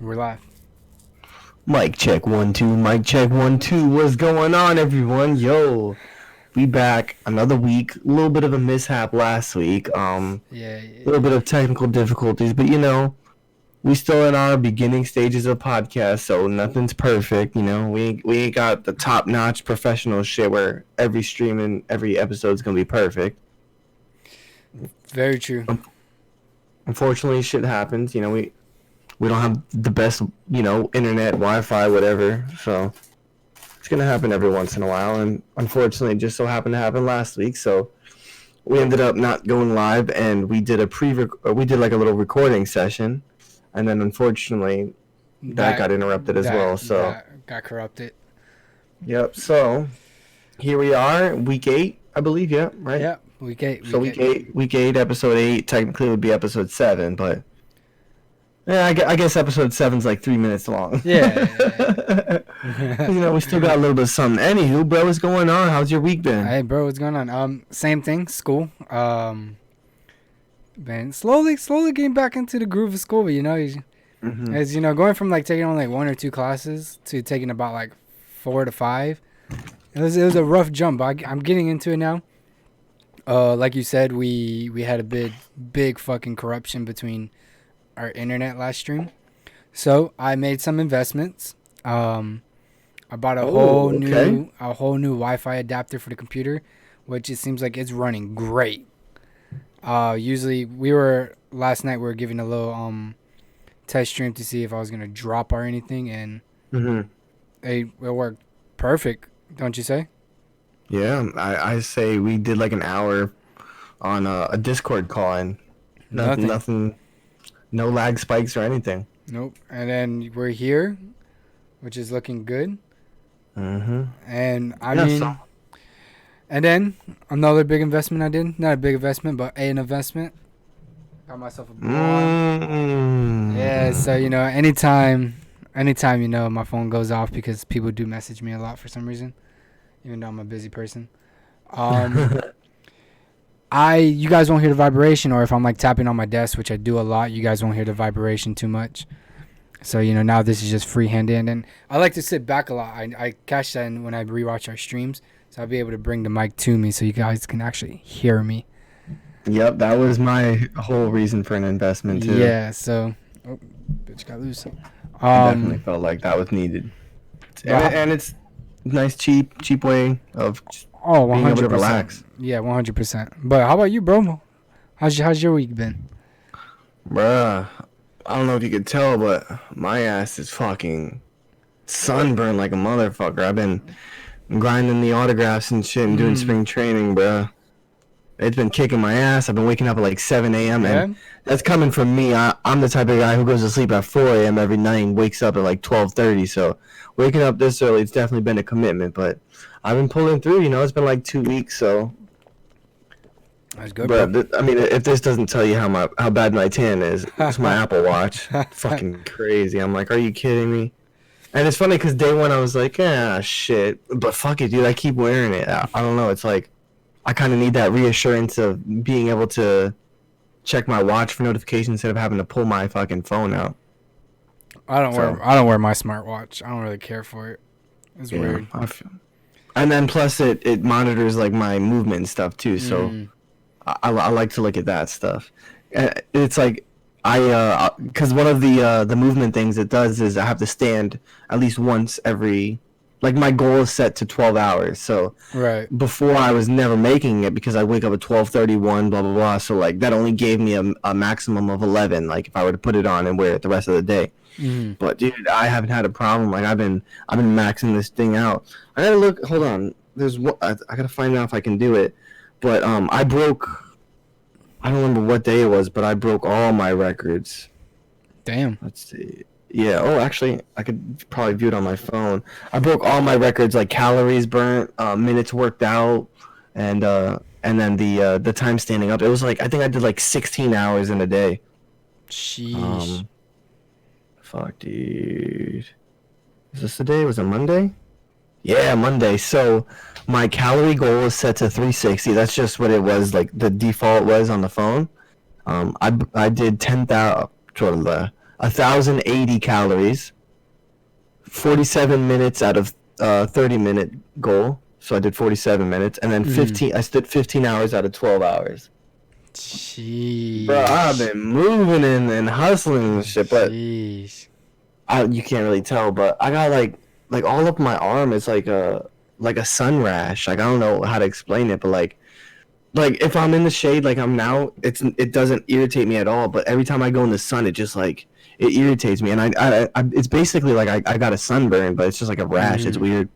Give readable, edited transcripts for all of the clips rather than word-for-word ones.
We're live. Mic check 1 2. Mic check 1 2. What's going on, everyone? Yo, we back another week. A little bit of a mishap last week. Yeah. A little bit of technical difficulties, but we still in our beginning stages of podcast, so nothing's perfect. We ain't got the top notch professional shit where every stream and every episode's gonna be perfect. Very true. Unfortunately, shit happens. We don't have the best, internet, Wi-Fi, whatever. So it's gonna happen every once in a while, and unfortunately, it just so happened to happen last week. So we ended up not going live, and we did like a little recording session, and then unfortunately, that got interrupted as well. So that got corrupted. yep. So here we are, week 8, I believe. Yeah, right. Yeah, week 8. So week 8, episode 8. Technically, would be episode 7, but. Yeah, I guess episode 7's like 3 minutes long. Yeah. We still got a little bit of something. Anywho, bro, what's going on? How's your week been? Hey, bro, what's going on? Same thing, school. Man, slowly getting back into the groove of school. But as going from like taking on like 1 or 2 classes to taking about like 4 to 5. It was a rough jump. I'm getting into it now. Like you said, we had a big fucking corruption between our internet last stream, so I made some investments. I bought a whole new Wi-Fi adapter for the computer, which it seems like it's running great. Usually last night we were giving a little test stream to see if I was gonna drop or anything, and it worked perfect, don't you say? Yeah, I say we did like an hour on a Discord call, and nothing. No lag spikes or anything. Nope. And then we're here, which is looking good. And and then another big investment I did. Not a big investment, but an investment. Got myself a blog. Yeah, so anytime my phone goes off because people do message me a lot for some reason, even though I'm a busy person. You guys won't hear the vibration, or if I'm like tapping on my desk, which I do a lot, you guys won't hear the vibration too much. So now this is just freehanded, and I like to sit back a lot. I catch that when I rewatch our streams, so I'll be able to bring the mic to me so you guys can actually hear me. Yep, that was my whole reason for an investment too. Yeah, so bitch got loose. I definitely felt like that was needed, and it's nice cheap way of. Oh, 100%. Being able to relax. Yeah, 100%. But how about you, bro? How's your week been? Bruh, I don't know if you could tell, but my ass is fucking sunburned like a motherfucker. I've been grinding the autographs and shit and doing spring training, bruh. It's been kicking my ass. I've been waking up at like 7 a.m. and that's coming from me. I'm the type of guy who goes to sleep at 4 a.m. every night and wakes up at like 12:30. So waking up this early, it's definitely been a commitment, but I've been pulling through. It's been like 2 weeks, so. That's good, bro. If this doesn't tell you how bad my tan is, it's my Apple Watch. Fucking crazy. I'm like, are you kidding me? And it's funny because day one I was like, shit. But fuck it, dude. I keep wearing it. I don't know. It's like I kind of need that reassurance of being able to check my watch for notifications instead of having to pull my fucking phone out. I don't wear my smartwatch. I don't really care for it. It's weird. And then plus it monitors like my movement and stuff too. So I like to look at that stuff. It's like because one of the movement things it does is I have to stand at least once every. Like my goal is set to 12 hours. So before I was never making it because I wake up at 12:31, blah blah blah. So like that only gave me a maximum of 11. Like if I were to put it on and wear it the rest of the day. But dude, I haven't had a problem. Like I've been maxing this thing out. I gotta look. Hold on. There's what I gotta find out if I can do it. But I broke. I don't remember what day it was, but I broke all my records. Damn. Let's see. Yeah. Oh, actually, I could probably view it on my phone. I broke all my records, like calories burnt, minutes worked out, and then the time standing up. It was like I think I did like 16 hours in a day. Sheesh. Fuck, dude. Is this the day? Was it Monday? Yeah, Monday. So my calorie goal is set to 360. That's just what it was. Like the default was on the phone. I did 10,000. 1,080 calories, 47 minutes out of 30-minute goal. So I did 47 minutes, and then 15. I stood 15 hours out of 12 hours. Jeez. Bro, I've been moving and hustling and shit, but Jeez. you can't really tell. But I got like all up my arm is like a sun rash. Like I don't know how to explain it, but like if I'm in the shade like I'm now, it doesn't irritate me at all. But every time I go in the sun, it just like it irritates me, and I it's basically like I got a sunburn, but it's just like a rash. It's weird.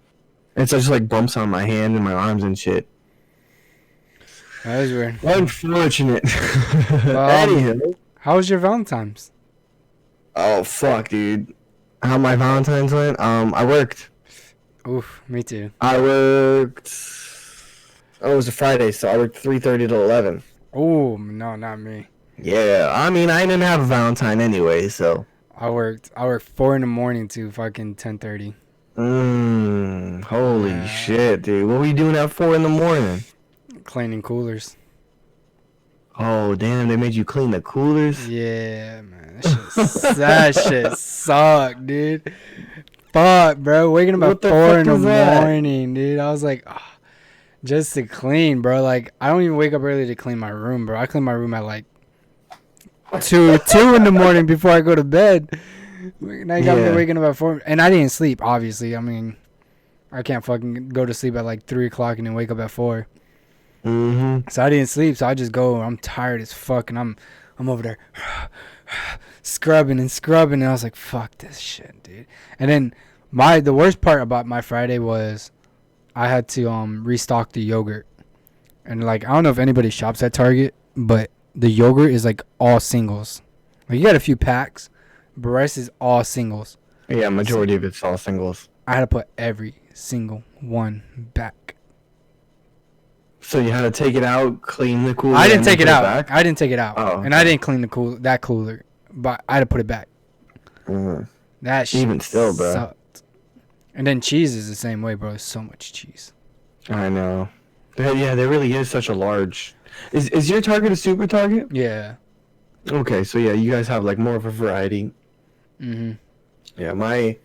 It's just like bumps on my hand and my arms and shit. That is weird. Unfortunate. Anywho, how was your Valentine's? Oh fuck, dude. How my Valentine's went? I worked. Oof, me too. I worked. Oh, it was a Friday, so I worked 3:30 to 11. Oh no, not me. Yeah, I mean I didn't have a Valentine anyway, so. I worked 4 in the morning to fucking 10:30. Holy shit, dude. What were you doing at 4 in the morning? Cleaning coolers. Oh, damn, they made you clean the coolers? Yeah, man. That shit sucked, dude. Fuck, bro. Waking up at 4 in the morning, dude. I was like, oh, just to clean, bro. Like, I don't even wake up early to clean my room, bro. I clean my room at like 2 in the morning before I go to bed. Now you got me waking up at 4. And I didn't sleep, obviously. I mean, I can't fucking go to sleep at like 3 o'clock and then wake up at 4. So I didn't sleep, so I just go. I'm tired as fuck, and I'm over there scrubbing, and I was like, fuck this shit, dude. And then the worst part about my Friday was I had to restock the yogurt. And like, I don't know if anybody shops at Target, but the yogurt is like all singles. Like, you got a few packs, but the rest is all singles. Yeah, majority of it's all singles. I had to put every single one back. So you had to take it out, clean the cooler. I didn't take it out. I didn't take it out. Oh, okay. And I didn't clean that cooler, but I had to put it back. That shit even still, bro. Sucked. And then cheese is the same way, bro. There's so much cheese. I know. Yeah, there really is such a large. Is your Target a super Target? Yeah. Okay, so yeah, you guys have like more of a variety. Yeah, my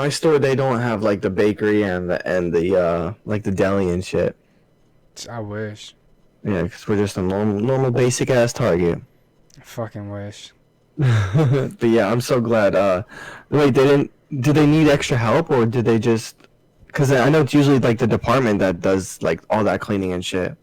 store, they don't have like the bakery and the like the deli and shit. I wish. Yeah, because we're just a normal basic ass Target. I fucking wish. But yeah, I'm so glad. Wait, did they need extra help, or did they just? Because I know it's usually like the department that does like all that cleaning and shit.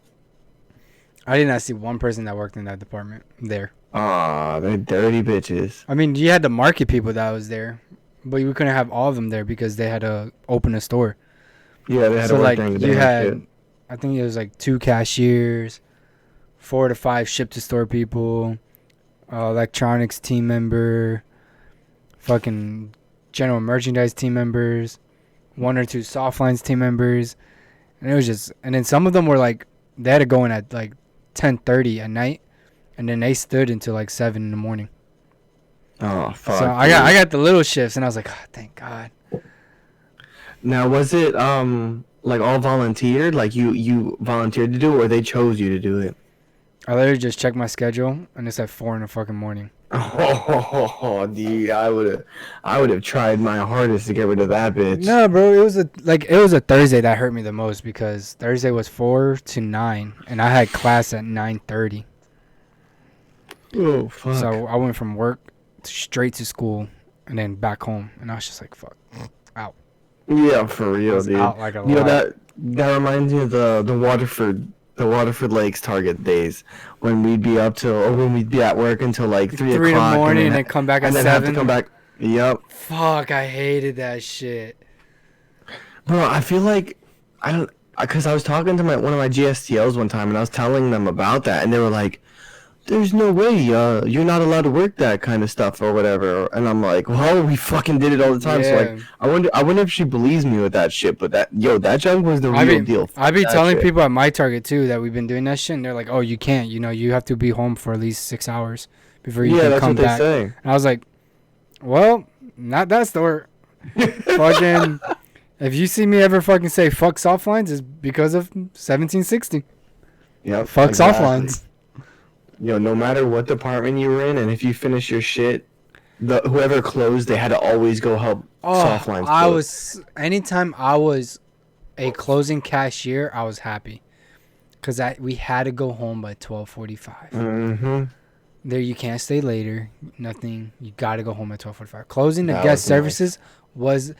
I did not see one person that worked in that department there. Aw, they're dirty bitches. I mean, you had the market people that was there, but we couldn't have all of them there because they had to open a store. Yeah, they had to work during the day. You had, I think it was like 2 cashiers, 4 to 5 ship to store people, electronics team member, fucking general merchandise team members, 1 or 2 soft lines team members, and it was just. And then some of them were like, they had to go in at like 10:30 at night, and then they stood until like 7 in the morning. Oh fuck! So I got the little shifts, and I was like, oh, thank God. Now, was it like all volunteered? Like you volunteered to do it, or they chose you to do it? I literally just checked my schedule, and it's at 4 in the fucking morning. Oh, dude, I would have tried my hardest to get rid of that bitch. No, bro, it was a Thursday that hurt me the most because Thursday was 4 to 9, and I had class at 9:30. Oh fuck! So I went from work straight to school, and then back home, and I was just like, fuck, out. Yeah, for real, dude. Out like a you know lot. that reminds me of the Waterford Lakes Target days when we'd be when we'd be at work until like 3 o'clock. 3 in the morning and then come back at 7. And then have to come back. Yep. Fuck, I hated that shit. Bro, I feel like because I was talking to one of my GSTLs one time and I was telling them about that, and they were like, "There's no way, you're not allowed to work that kind of stuff or whatever." And I'm like, "Well, we fucking did it all the time." Yeah. So like, I wonder if she believes me with that shit. But that junk was the real deal. I be telling people at my Target too that we've been doing that shit, and they're like, "Oh, you can't. You have to be home for at least 6 hours before you can come back." Yeah, that's what they say. And I was like, "Well, not that store." Fucking, if you see me ever fucking say fuck soft lines, it's because of 1760. Yeah, fuck soft lines. No matter what department you were in, and if you finish your shit the whoever closed, they had to always go help soft lines close. Anytime I was a closing cashier, I was happy. Because we had to go home by 12:45. Mm-hmm. There, you can't stay later. Nothing. You got to go home at 12:45. Closing the That guest was nice. services was...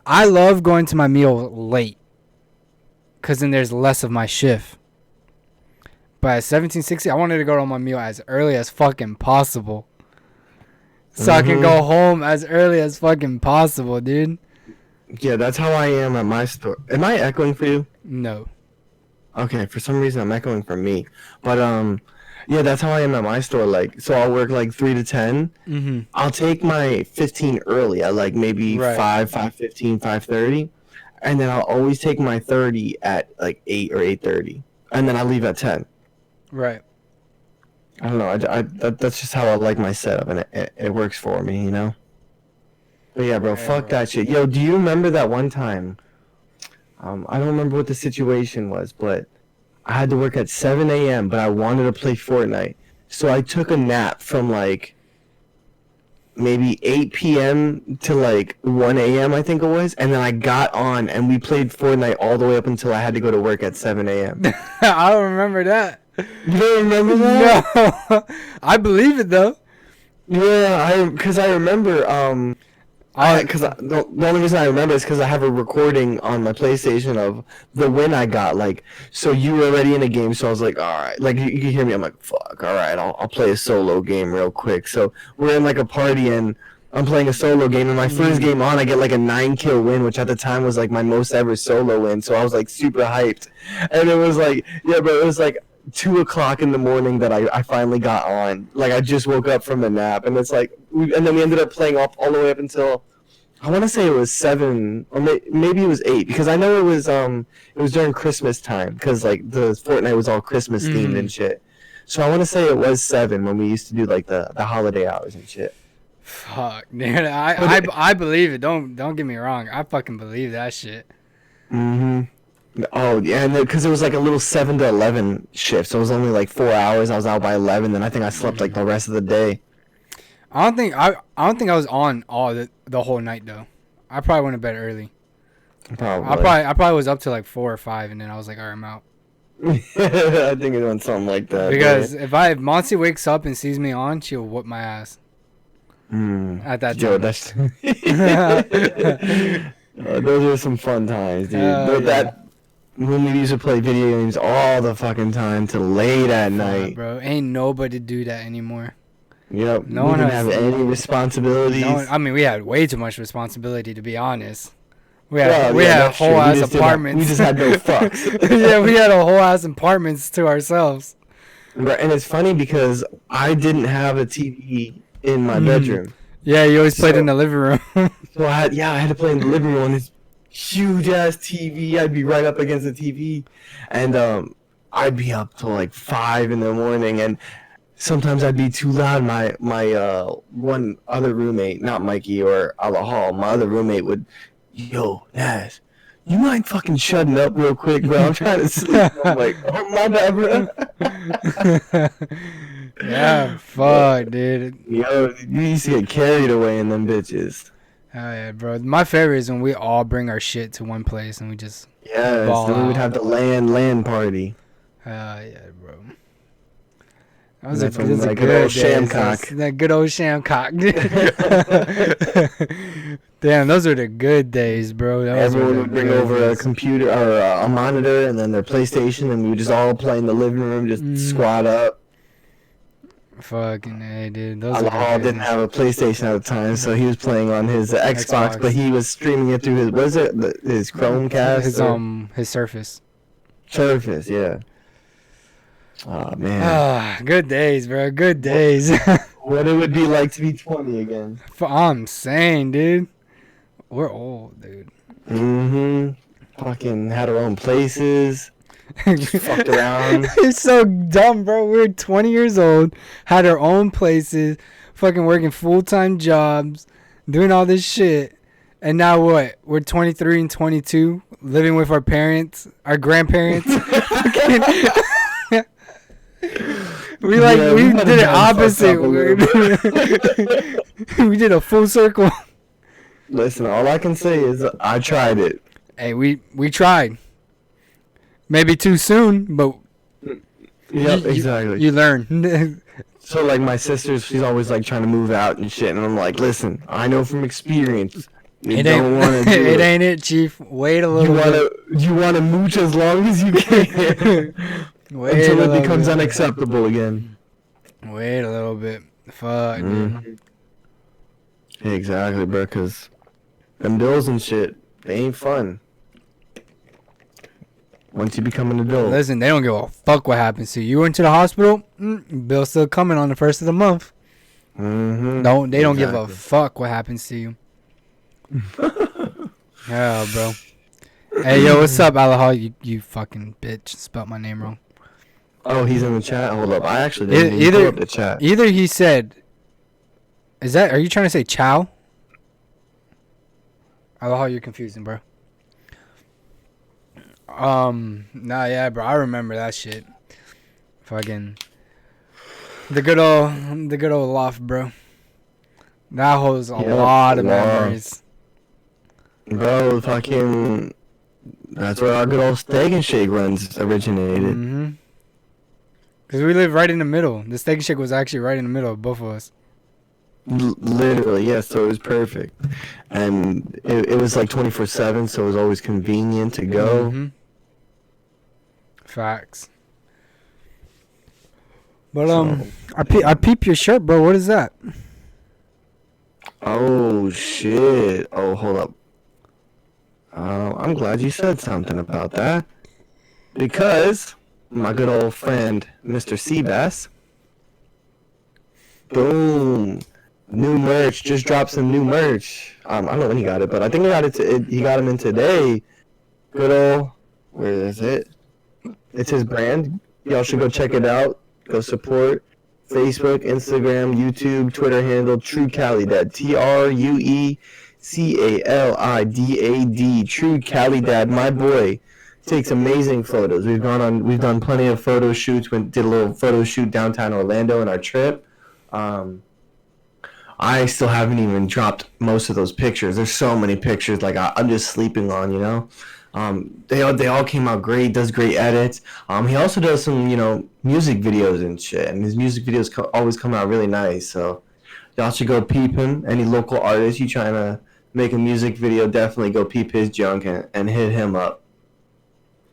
I love going to my meal late. Because then there's less of my shift. But at 1760, I wanted to go to my meal as early as fucking possible. So I can go home as early as fucking possible, dude. Yeah, that's how I am at my store. Am I echoing for you? No. Okay, for some reason I'm echoing for me. But yeah, that's how I am at my store. Like, so I'll work like 3 to 10. Mm-hmm. I'll take my 15 early at like maybe Right. 5:15, 5:30, and then I'll always take my 30 at like 8 or 8:30, and then I leave at 10. Right. I don't know. That's just how I like my setup, and it works for me, you know. But yeah, bro, Yeah, fuck bro. that shit. Yo, do you remember that one time? I don't remember what the situation was, but I had to work at 7 a.m., but I wanted to play Fortnite. So I took a nap from like maybe 8 p.m. to like 1 a.m., I think it was. And then I got on and we played Fortnite all the way up until I had to go to work at 7 a.m. I don't remember that. You don't remember that? No. I believe it, though. Yeah, because I remember, the only reason I remember is because I have a recording on my PlayStation of the win I got. Like, so you were already in a game, so I was like, all right. Like, you can hear me. I'm like, fuck, all right, I'll play a solo game real quick. So we're in like a party and I'm playing a solo game. And my first game on, I get like a 9-kill win, which at the time was like my most ever solo win. So I was like super hyped. And it was like, yeah, bro, it was like 2 o'clock in the morning that I finally got on. Like, I just woke up from a nap, and it's like, and then we ended up playing all the way up until, I want to say it was 7, or maybe it was 8, because I know it was during Christmas time, because like the Fortnite was all Christmas themed and shit. So I want to say it was 7 when we used to do like the holiday hours and shit. Fuck, dude. I believe it. Don't get me wrong. I fucking believe that shit. Mm-hmm. Oh yeah, and because it was like a little 7 to 11 shift, so it was only like 4 hours. I was out by 11, then I think I slept like the rest of the day. I don't think I was on all the whole night though. I probably went to bed early. Probably. I probably was up to like 4 or 5, and then I was like, all right, I'm out. I think it went something like that. Because if Monty wakes up and sees me on, she'll whoop my ass. At that time. Yo, that's those are some fun times, dude. Yeah. When we used to play video games all the fucking time till late at night. Bro, ain't nobody do that anymore. Yep. No we one didn't has have any responsibilities. I mean, we had way too much responsibility, to be honest. We had whole ass apartments. We just had no fucks. Yeah, we had a whole ass apartments to ourselves. Right, and it's funny because I didn't have a TV in my bedroom. Yeah, you always played in the living room. So I had to play in the living room on this huge ass TV. I'd be right up against the TV, and I'd be up till like 5 in the morning, and sometimes I'd be too loud. My one other roommate, not Mikey or Alahal, my other roommate would, yo, Naz, you mind fucking shutting up real quick, bro? I'm trying to sleep. I'm like, oh my bad, bro. Yeah, fuck, dude. Yo, you used to get carried away in them bitches. Oh yeah, bro. My favorite is when we all bring our shit to one place and we just Yes, ball then we would out. have the LAN party. yeah, bro. That And was a that's when, good like, good old days. Shamcock. That good old Shamcock. Damn, those are the good days, bro. Everyone would bring over a computer or a monitor and then their PlayStation, and we would just all play in the living room, just squat up. Fucking hey, dude. Those are Alahal the didn't have a PlayStation at the time, so he was playing on his Xbox, but he was streaming it through his Chromecast? His Surface. Surface, yeah. Oh man. Good days, bro. Good days. What it would be like to be 20 again. I'm saying, dude. We're old, dude. Fucking had our own places. Fucked around. It's so dumb, bro. We're 20 years old, had our own places, fucking working full-time jobs, doing all this shit. And now what? We're 23 and 22, living with our parents, our grandparents. We Yeah, we might did it have done fucked opposite. up a little We did a full circle. Listen, all I can say is I tried it. Hey, we tried. Maybe too soon, but Yep, exactly. You learn. So like my sister, she's always like trying to move out and shit, and I'm like, listen, I know from experience, you It don't want ain't. to do It it. ain't it, Chief. Wait a You little bit. wanna mooch as long as you can Wait until a it little becomes bit. unacceptable again. Wait a little bit. Fuck, dude. Exactly, bro. Cause them bills and shit, they ain't fun. Once you become an adult. Listen, they don't give a fuck what happens to you. You went to the hospital, bill's still coming on the first of the month. Mm-hmm. They don't give a fuck what happens to you. Yeah, bro. Hey, yo, what's up, Alahal? You fucking bitch. Spelt my name wrong. Oh, he's in the chat. Hold up, I actually didn't even pull up the chat. Either he said, are you trying to say chow? Alahal, you're confusing, bro. Nah, yeah, bro. I remember that shit. Fucking the good old loft, bro. That holds a lot of memories. Bro, fucking, that's where our good old Steak and Shake runs originated. Mm-hmm. Cause we live right in the middle. The Steak and Shake was actually right in the middle of both of us. Literally, yes. So it was perfect, and it was like 24/7, so it was always convenient to go. Mm-hmm. Facts. But I peep your shirt, bro. What is that? Oh shit! Oh, hold up. I'm glad you said something about that, because my good old friend Mr. Seabass. Boom. New merch. Just dropped some new merch. I don't know when he got it, but I think he got he got him in today. Good old. Where is it? It's his brand. Y'all should go check it out. Go support. Facebook, Instagram, YouTube, Twitter handle True Cali Dad. TrueCalidad. True Cali Dad. My boy takes amazing photos. We've done plenty of photo shoots. Did a little photo shoot downtown Orlando in our trip. I still haven't even dropped most of those pictures. There's so many pictures like I'm just sleeping on, you know. They all came out great. Does great edits. He also does some, you know, music videos and shit, and his music videos always come out really nice. So y'all should go peep him. Any local artists you trying to make a music video, definitely go peep his junk and hit him up,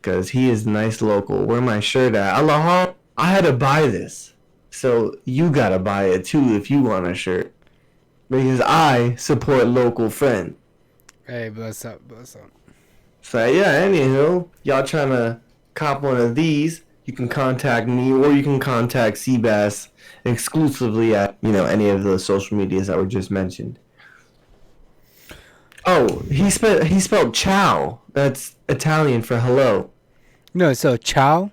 cause he is nice local. Where my shirt at? Aloha. I had to buy this, so you gotta buy it too if you want a shirt, because I support local friend. Hey, bless up. So yeah, anywho, y'all trying to cop one of these, you can contact me or you can contact Seabass exclusively at, you know, any of the social medias that were just mentioned. Oh, he spelled chow. That's Italian for hello. No, so chow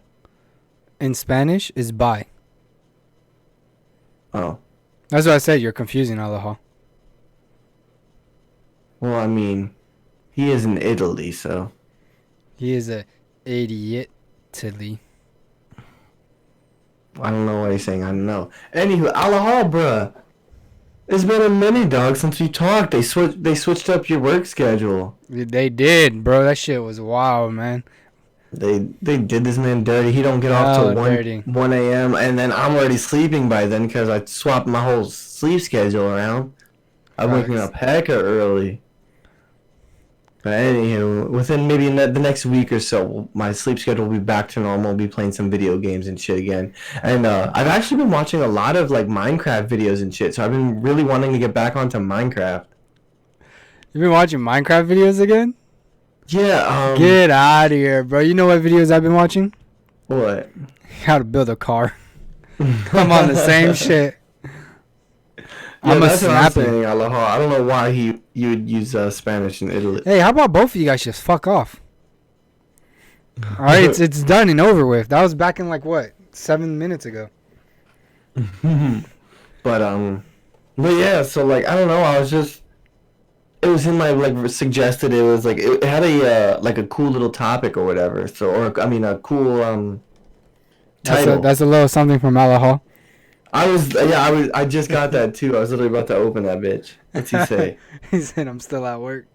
in Spanish is bye. Oh. That's what I said. You're confusing, Alahal. Well, I mean, he is in Italy, so. He is a idiot to Lee. I don't know what he's saying. I don't know. Anywho, aloha, bruh. It's been a minute, dog, since we talked. They switched up your work schedule. They did, bro. That shit was wild, man. They did this man dirty. He don't get off till 1 a.m. and then I'm already sleeping by then because I swapped my whole sleep schedule around. I'm waking up hecka early. But anywho, within maybe the next week or so, my sleep schedule will be back to normal. I'll be playing some video games and shit again. And I've actually been watching a lot of like Minecraft videos and shit. So I've been really wanting to get back onto Minecraft. You've been watching Minecraft videos again? Yeah. Get out of here, bro. You know what videos I've been watching? What? How to build a car. I'm on the same shit. Yeah, I'm that's what I'm snapping. saying, aloha. I don't know why you would use Spanish in Italy. Hey, how about both of you guys just fuck off? All right, it's done and over with. That was back in like what, 7 minutes ago. But yeah. So like I don't know. I was just. It was in my like suggested. It was like it had a like a cool little topic or whatever. So a cool title. That's a little something from Alahal. I just got that too. I was literally about to open that bitch. What's he say? He said I'm still at work.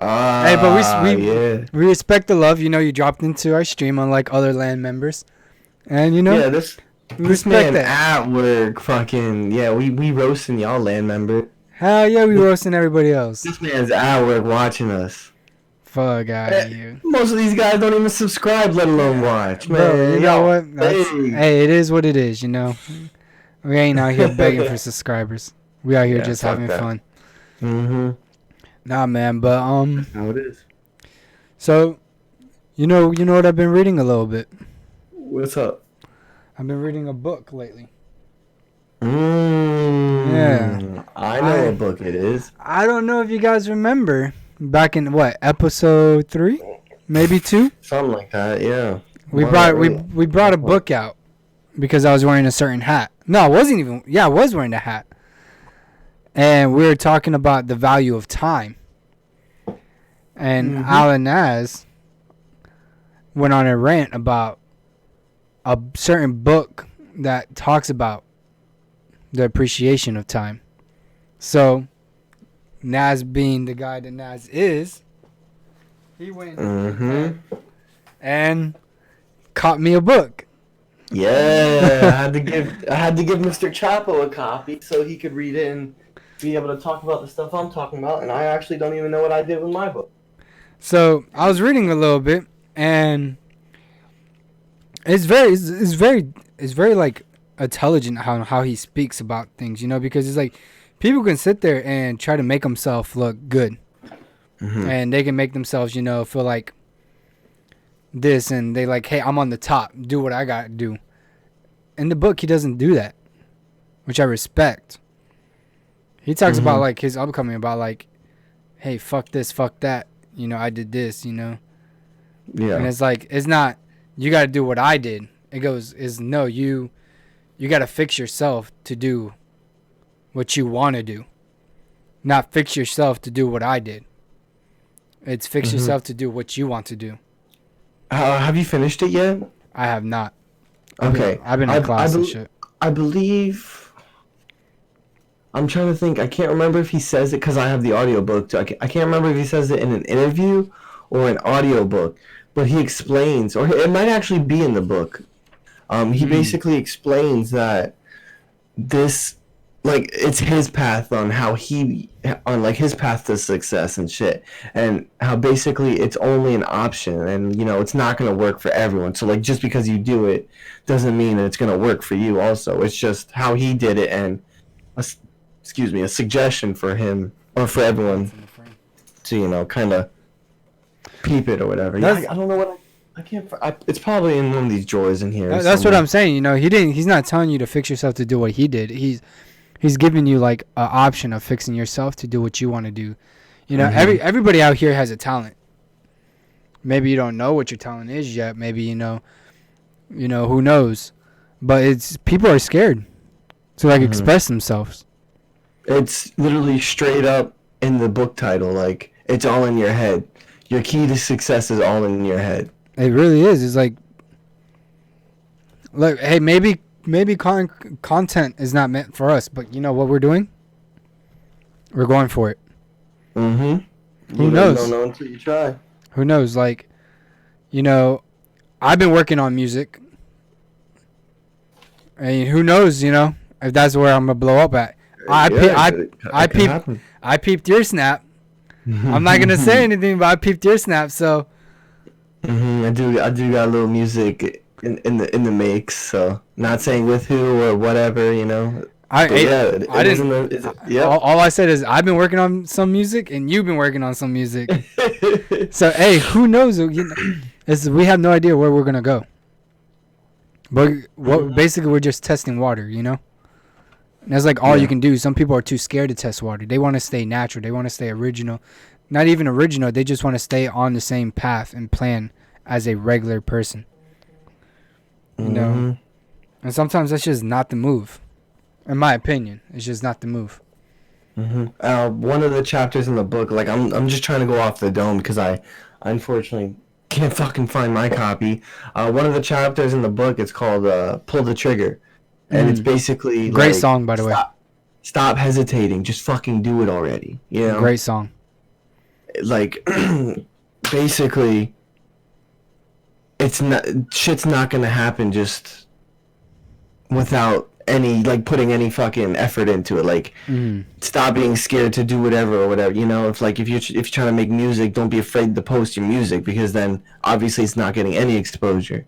Ah, Hey, but yeah. we respect the love. You know, you dropped into our stream unlike other land members, and you know, Yeah, we this respect man that. at work, fucking yeah. We roasting y'all, land member. Hell yeah, we roasting everybody else. This man's at work watching us. Fuck out of you. Most of these guys don't even subscribe, let alone watch. Man, Bro, you know y'all what? fake. Hey, it is what it is, you know. We ain't out here begging for subscribers. We out here Yeah, just fuck having that. fun. Mm-hmm. Nah, man, but How it is. so you know what I've been reading a little bit. What's up? I've been reading a book lately. Yeah. I know what book it is. I don't know if you guys remember back in what episode 3, maybe 2. Something like that, yeah. We Well, brought a book out because I was wearing a certain hat. No, I wasn't even. Yeah, I was wearing a hat. And we were talking about the value of time. And Alan Naz went on a rant about a certain book that talks about the appreciation of time. So, Naz being the guy that Naz is, he went and caught me a book. Yeah, I had to give Mr. Chapo a copy so he could read it and be able to talk about the stuff I'm talking about, and I actually don't even know what I did with my book. So I was reading a little bit, and it's very like intelligent how he speaks about things, you know, because it's like people can sit there and try to make themselves look good, and they can make themselves, you know, feel like this, and they like, hey, I'm on the top, do what I gotta do. In the book, he doesn't do that, which I respect. He talks about like his upcoming, about like, hey, fuck this, fuck that. You know, I did this, you know. Yeah. And it's like, it's not, you got to do what I did. It goes, no, you got to fix yourself to do what you want to do. Not fix yourself to do what I did. It's fix yourself to do what you want to do. Have you finished it yet? I have not. Okay. I've been in class and shit. I believe... I'm trying to think. I can't remember if he says it because I have the audiobook too. I can't remember if he says it in an interview or an audiobook, but he explains, or it might actually be in the book. He basically explains that this, like, it's his path on like his path to success and shit, and how basically it's only an option, and you know it's not gonna work for everyone. So like just because you do it doesn't mean that it's gonna work for you. Also, it's just how he did it, and a suggestion for him or for everyone to, you know, kind of peep it or whatever. Yeah, I don't know what I can't. It's probably in one of these drawers in here. That's what I'm saying. You know, he's not telling you to fix yourself to do what he did. He's giving you like an option of fixing yourself to do what you want to do. You know, everybody out here has a talent. Maybe you don't know what your talent is yet. Maybe you know, who knows? But it's people are scared to like express themselves. It's literally straight up in the book title. Like, it's all in your head. Your key to success is all in your head. It really is. It's like, look, hey, maybe content is not meant for us, but you know what we're doing? We're going for it. Who knows? Don't know until you try. Who knows? Like, you know, I've been working on music. And who knows, you know, if that's where I'm going to blow up at. I peeped your snap. I'm not gonna say anything, but I peeped your snap. So I do got a little music in the mix. So not saying with who or whatever, you know. All I said is I've been working on some music and you've been working on some music. So hey, who knows? We have no idea where we're gonna go. But basically we're just testing water, you know. And that's like all you can do. Some people are too scared to test water. They want to stay natural. They want to stay original. Not even original. They just want to stay on the same path and plan as a regular person. You know? And sometimes that's just not the move. In my opinion, it's just not the move. One of the chapters in the book, like I'm just trying to go off the dome because I unfortunately can't fucking find my copy. One of the chapters in the book, it's called Pull the Trigger. and it's basically great like, song, by the way. Stop hesitating, just fucking do it already. You know, Great song. like basically, it's not shit's not gonna happen just without any like putting any fucking effort into it. Like, stop being scared to do whatever or whatever. You know, if you're trying to make music, don't be afraid to post your music, because then obviously it's not getting any exposure.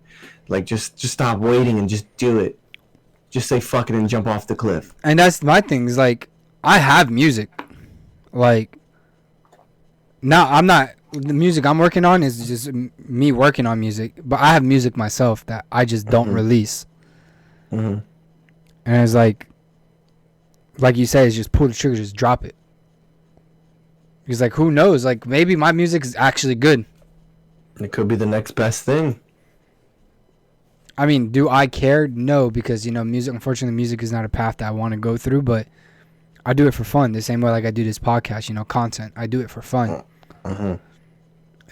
Like, just stop waiting and just do it. Just say fuck it and jump off the cliff. And that's my thing. Is like, I have music. Like, now I'm not. The music I'm working on is just me working on music, but I have music myself that I just don't release. And it's like you said, it's just pull the trigger, just drop it. Because like, who knows? Like, maybe my music is actually good. It could be the next best thing. I mean, do I care? No, because, you know, music, unfortunately, music is not a path that I want to go through, but I do it for fun. The same way like I do this podcast, you know, content. I do it for fun.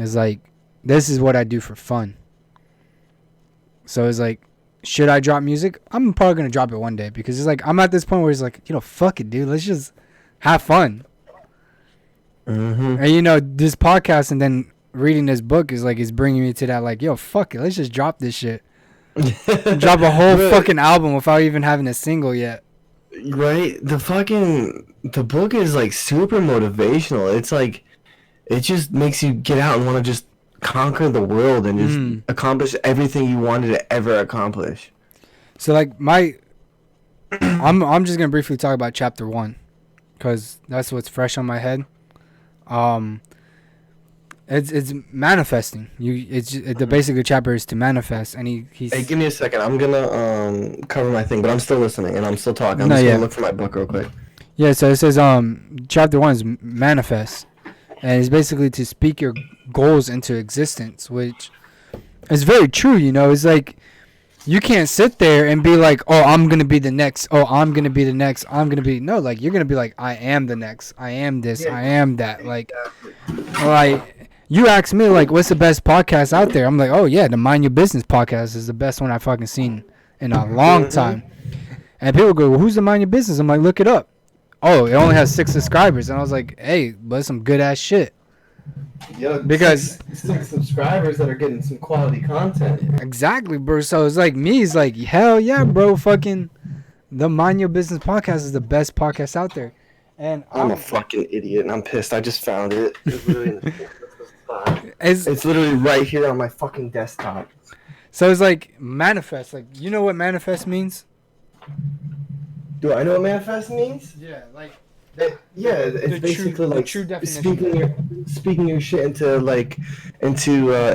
It's like, this is what I do for fun. So it's like, should I drop music? I'm probably going to drop it one day, because it's like, I'm at this point where it's like, you know, fuck it, dude. Let's just have fun. And, you know, this podcast and then reading this book is like, it's bringing me to that, like, yo, fuck it. Let's just drop this shit. Drop a whole fucking album without even having a single yet. Right? The book is like super motivational. It's like, it just makes you get out and want to just conquer the world and just accomplish everything you wanted to ever accomplish. So like I'm just gonna briefly talk about chapter 1, because that's what's fresh on my head. It's manifesting. The basic chapter is to manifest, and he's. Hey, give me a second. I'm gonna cover my thing, but I'm still listening and I'm still talking. I'm just gonna look for my book real quick. Yeah, so it says chapter 1 is manifest, and it's basically to speak your goals into existence, which is very true. You know, it's like, you can't sit there and be like, oh, I'm gonna be the next. Oh, I'm gonna be the next. I'm gonna be no. Like, you're gonna be like, I am the next. I am this. I am that. Like, you ask me, like, what's the best podcast out there? I'm like, oh, yeah, the Mind Your Business podcast is the best one I've fucking seen in a long time. And people go, well, who's the Mind Your Business? I'm like, look it up. Oh, it only has 6 subscribers. And I was like, hey, but it's some good-ass shit. Yo, because 6 subscribers that are getting some quality content. Exactly, bro. So it's like, me, it's like, hell yeah, bro. Fucking the Mind Your Business podcast is the best podcast out there. And I'm a fucking idiot, and I'm pissed. I just found it. It's literally in the it's literally right here on my fucking desktop. So it's like, manifest. Like, you know what manifest means? Do I know what manifest means? Yeah, like. It's basically like true definition. speaking your shit into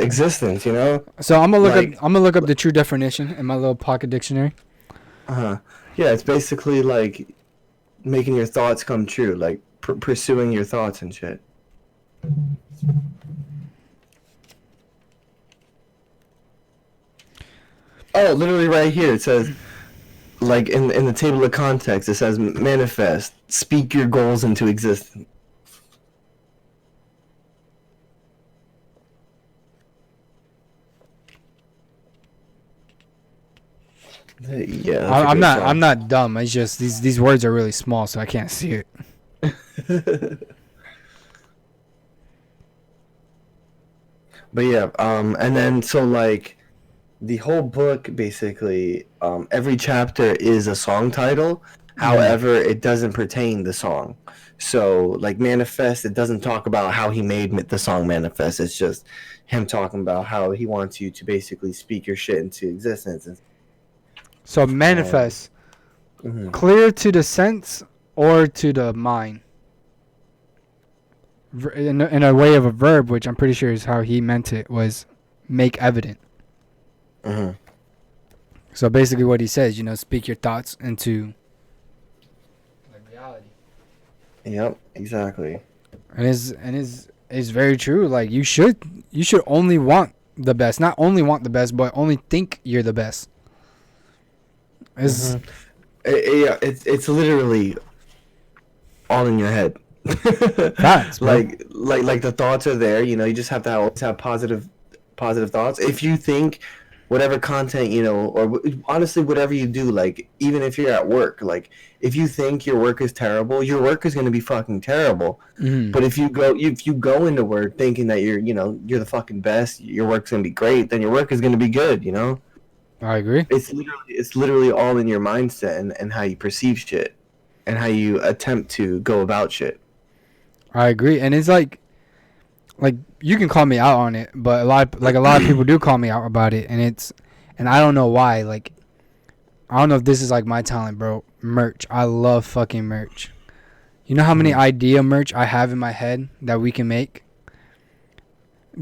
existence. You know. So I'm gonna look up the true definition in my little pocket dictionary. Yeah, it's basically like making your thoughts come true, like pursuing your thoughts and shit. Oh, literally right here it says, like in the table of context, it says manifest, speak your goals into existence. Yeah, I'm not dumb. It's just these words are really small, so I can't see it. But yeah, and then so like the whole book basically, every chapter is a song title. However, it doesn't pertain the song. So like Manifest, it doesn't talk about how he made the song Manifest. It's just him talking about how he wants you to basically speak your shit into existence. So manifest, clear to the sense or to the mind. In a way of a verb, which I'm pretty sure is how he meant it, was make evident. So basically what he says, you know, speak your thoughts into reality. Yep, exactly. And is very true. Like, you should only want the best. Not only want the best, but only think you're the best. Yeah, it's literally all in your head. Facts, like the thoughts are there, you know, you just have to always have positive thoughts. If you think whatever content, you know, or honestly whatever you do, like even if you're at work, like if you think your work is terrible, your work is going to be fucking terrible. Mm-hmm. But if you go into work thinking that you're, you know, you're the fucking best, your work's going to be great, then your work is going to be good, you know? I agree. It's literally all in your mindset and how you perceive shit and how you attempt to go about shit. I agree, and it's like you can call me out on it, but a lot of people do call me out about it, and I don't know why. Like, I don't know if this is like my talent, bro. Merch. I love fucking merch. You know how many idea merch I have in my head that we can make?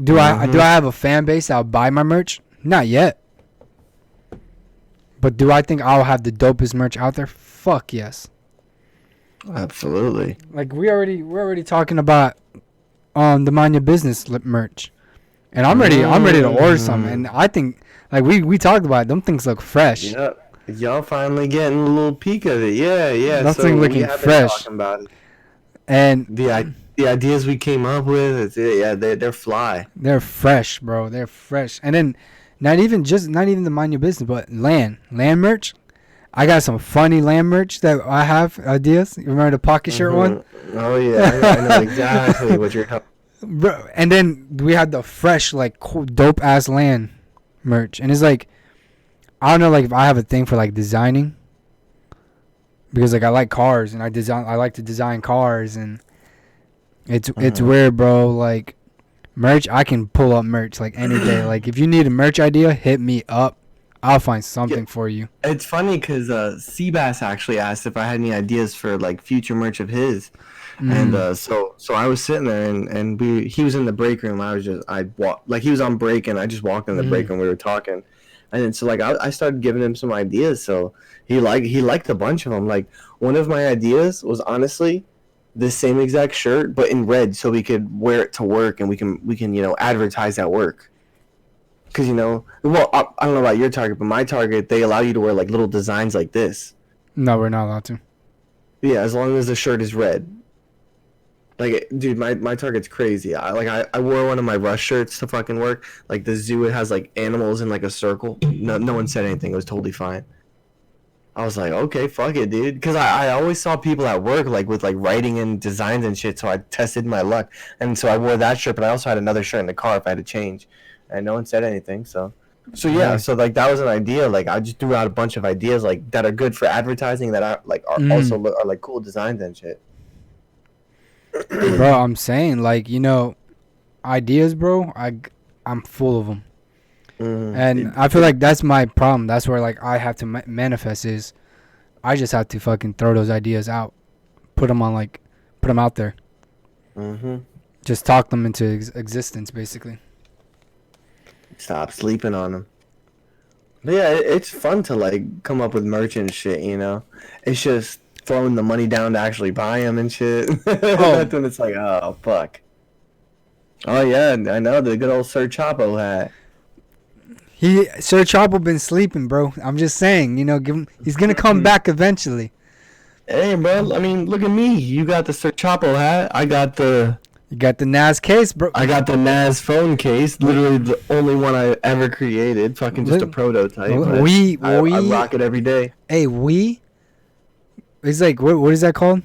Do I have a fan base that'll buy my merch? Not yet. But do I think I'll have the dopest merch out there? Fuck yes. Absolutely. Like we're already talking about the Mind Your Business merch, and I'm ready to order some. And I think like we talked about it, them things look fresh. Yep. Y'all finally getting a little peek of it. Yeah. That thing looking fresh. Talking about it. And the ideas we came up with, they're fly. They're fresh, bro. They're fresh. And then not even the Mind Your Business, but land merch. I got some funny land merch that I have ideas. You remember the pocket shirt one? Oh yeah, I know exactly what you're talking. Bro, and then we had the fresh, like, cool, dope ass land merch, and it's like, I don't know, like if I have a thing for like designing, because like I like cars and I like to design cars, and it's weird, bro. Like merch, I can pull up merch like any day. Like if you need a merch idea, hit me up. I'll find something for you. It's funny because Seabass actually asked if I had any ideas for like future merch of his, and so I was sitting there and he was in the break room. I walked, like he was on break and I just walked in the break room. We were talking, and then so like I started giving him some ideas. So he liked a bunch of them. Like one of my ideas was honestly the same exact shirt but in red, so we could wear it to work and we can you know advertise at work. Because, you know, well, I don't know about your Target, but my Target, they allow you to wear, like, little designs like this. No, we're not allowed to. Yeah, as long as the shirt is red. Like, dude, my Target's crazy. I wore one of my Rush shirts to fucking work. Like, the zoo, it has, like, animals in, like, a circle. No one said anything. It was totally fine. I was like, okay, fuck it, dude. Because I always saw people at work, like, with, like, writing and designs and shit, so I tested my luck. And so I wore that shirt, but I also had another shirt in the car if I had to change. And no one said anything, so yeah, so like that was an idea. Like I just threw out a bunch of ideas like that are good for advertising that are also are like cool designs and shit. Bro, I'm saying like, you know, ideas, bro. I'm full of them, and I feel like that's my problem. That's where like I have to manifest is, I just have to fucking throw those ideas out, put them out there. Just talk them into existence, basically. Stop sleeping on them. But yeah, it's fun to like come up with merch and shit, you know. It's just throwing the money down to actually buy them and shit. That's when it's like, oh fuck. Oh yeah, I know the good old Sir Chapo hat. Sir Chapo been sleeping, bro. I'm just saying, you know, he's gonna come back eventually. Hey, bro. I mean, look at me. You got the Sir Chapo hat. You got the NAS case, bro. I got the NAS phone case. Literally the only one I ever created. Fucking just a prototype. I rock it every day. Hey, it's like, what is that called?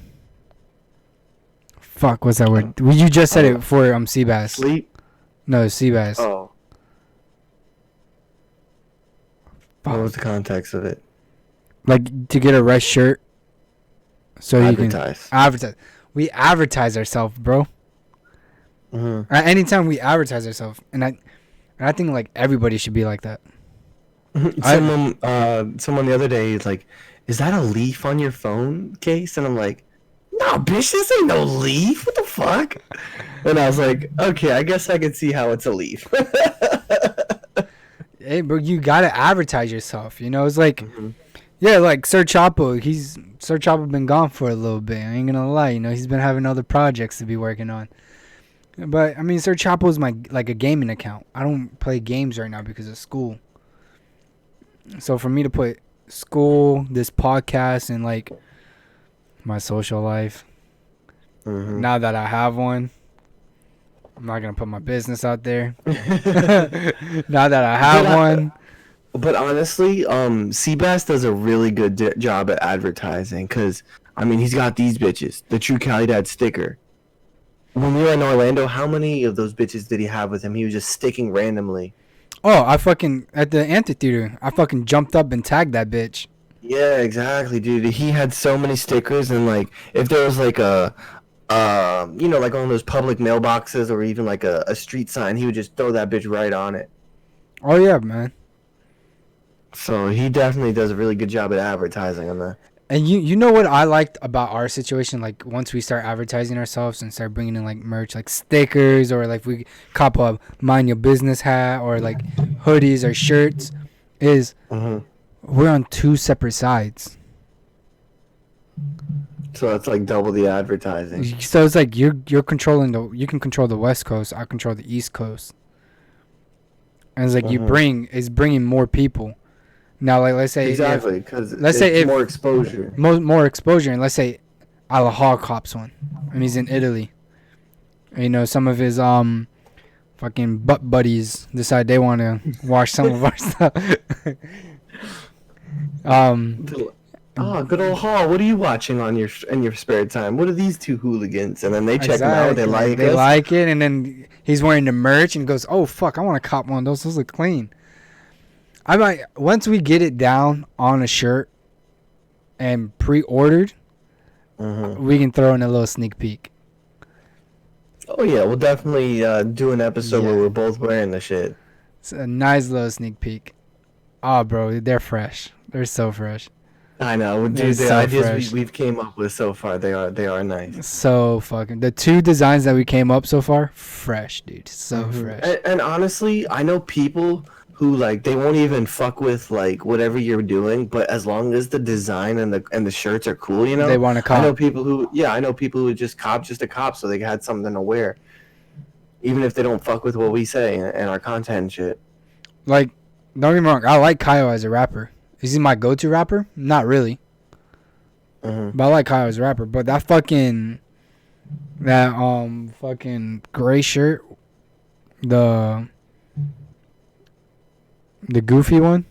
Fuck, what's that word? You just said it for Seabass. Sleep? No, Seabass. Oh. Fuck. What was the context of it? Like, to get a red shirt. So advertise. You can advertise. We advertise ourselves, bro. Anytime we advertise ourselves, and I think like everybody should be like that. Someone the other day is like, "Is that a leaf on your phone case?" And I'm like, "No, bitch, this ain't no leaf. What the fuck?" And I was like, "Okay, I guess I can see how it's a leaf." Hey, bro, you gotta advertise yourself. You know, it's like, yeah, like Sir Chapo. Sir Chapo been gone for a little bit. I ain't gonna lie. You know, he's been having other projects to be working on. But I mean, Sir Chapo is like a gaming account. I don't play games right now because of school. So for me to put school, this podcast, and like my social life, now that I have one, I'm not gonna put my business out there. Now that I have one, But honestly, Seabass does a really good job at advertising. Cause I mean, he's got these bitches, the True Cali Dad sticker. When we were in Orlando, how many of those bitches did he have with him? He was just sticking randomly. Oh, I fucking at the amphitheater. I fucking jumped up and tagged that bitch. Yeah, exactly, dude. He had so many stickers, and like, if there was like a, like one of those public mailboxes or even like a street sign, he would just throw that bitch right on it. Oh yeah, man. So he definitely does a really good job at advertising on that. And you know what I liked about our situation? Like once we start advertising ourselves and start bringing in like merch, like stickers, or like we cop a mind your business hat, or like hoodies or shirts, is we're on two separate sides. So it's like double the advertising. So it's like you're controlling you can control the West Coast, I control the East Coast, and it's like it's bringing more people. Now, like let's say exactly, because let's say if more exposure, more exposure, and let's say Alahar cops one, and he's in Italy. And, you know, some of his fucking butt buddies decide they want to watch some of our stuff. good old Hall. What are you watching on in your spare time? What are these two hooligans? And then they check them out. They like it, and then he's wearing the merch and goes, "Oh fuck, I want to cop one of those. Those look clean." I might once we get it down on a shirt and pre-ordered, we can throw in a little sneak peek. Oh yeah, we'll definitely do an episode where we're both wearing the shit. It's a nice little sneak peek. Oh, bro, they're fresh. They're so fresh. I know, dude. The ideas we've came up with so far, they are nice. So fucking the two designs that we came up so far, fresh, dude. So fresh. And honestly, I know people who like they won't even fuck with like whatever you're doing, but as long as the design and the shirts are cool, you know, they want to cop. I know people who just cop just a cop so they had something to wear, even if they don't fuck with what we say and our content and shit. Like, don't get me wrong, I like Kyle as a rapper. Is he my go-to rapper? Not really. But I like Kyle as a rapper. But that fucking gray shirt, the goofy one,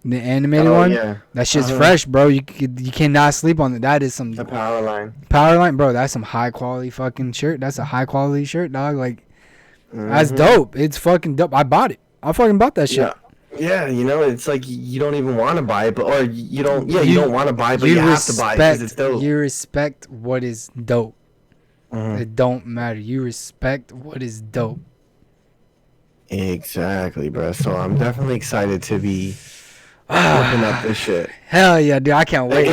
the animated one. Yeah. That shit's fresh, bro. You cannot sleep on it. That is some the power line. Power line, bro. That's some high quality fucking shirt. That's a high quality shirt, dog. Like, that's dope. It's fucking dope. I bought it. I fucking bought that shit. Yeah. Yeah, you know, it's like you don't even want to buy it, but you don't want to buy it, but you have to buy it because it's dope. You respect what is dope. It don't matter. You respect what is dope. Exactly, bro. So I'm definitely excited to be looking up this shit. Hell yeah, dude! I can't wait.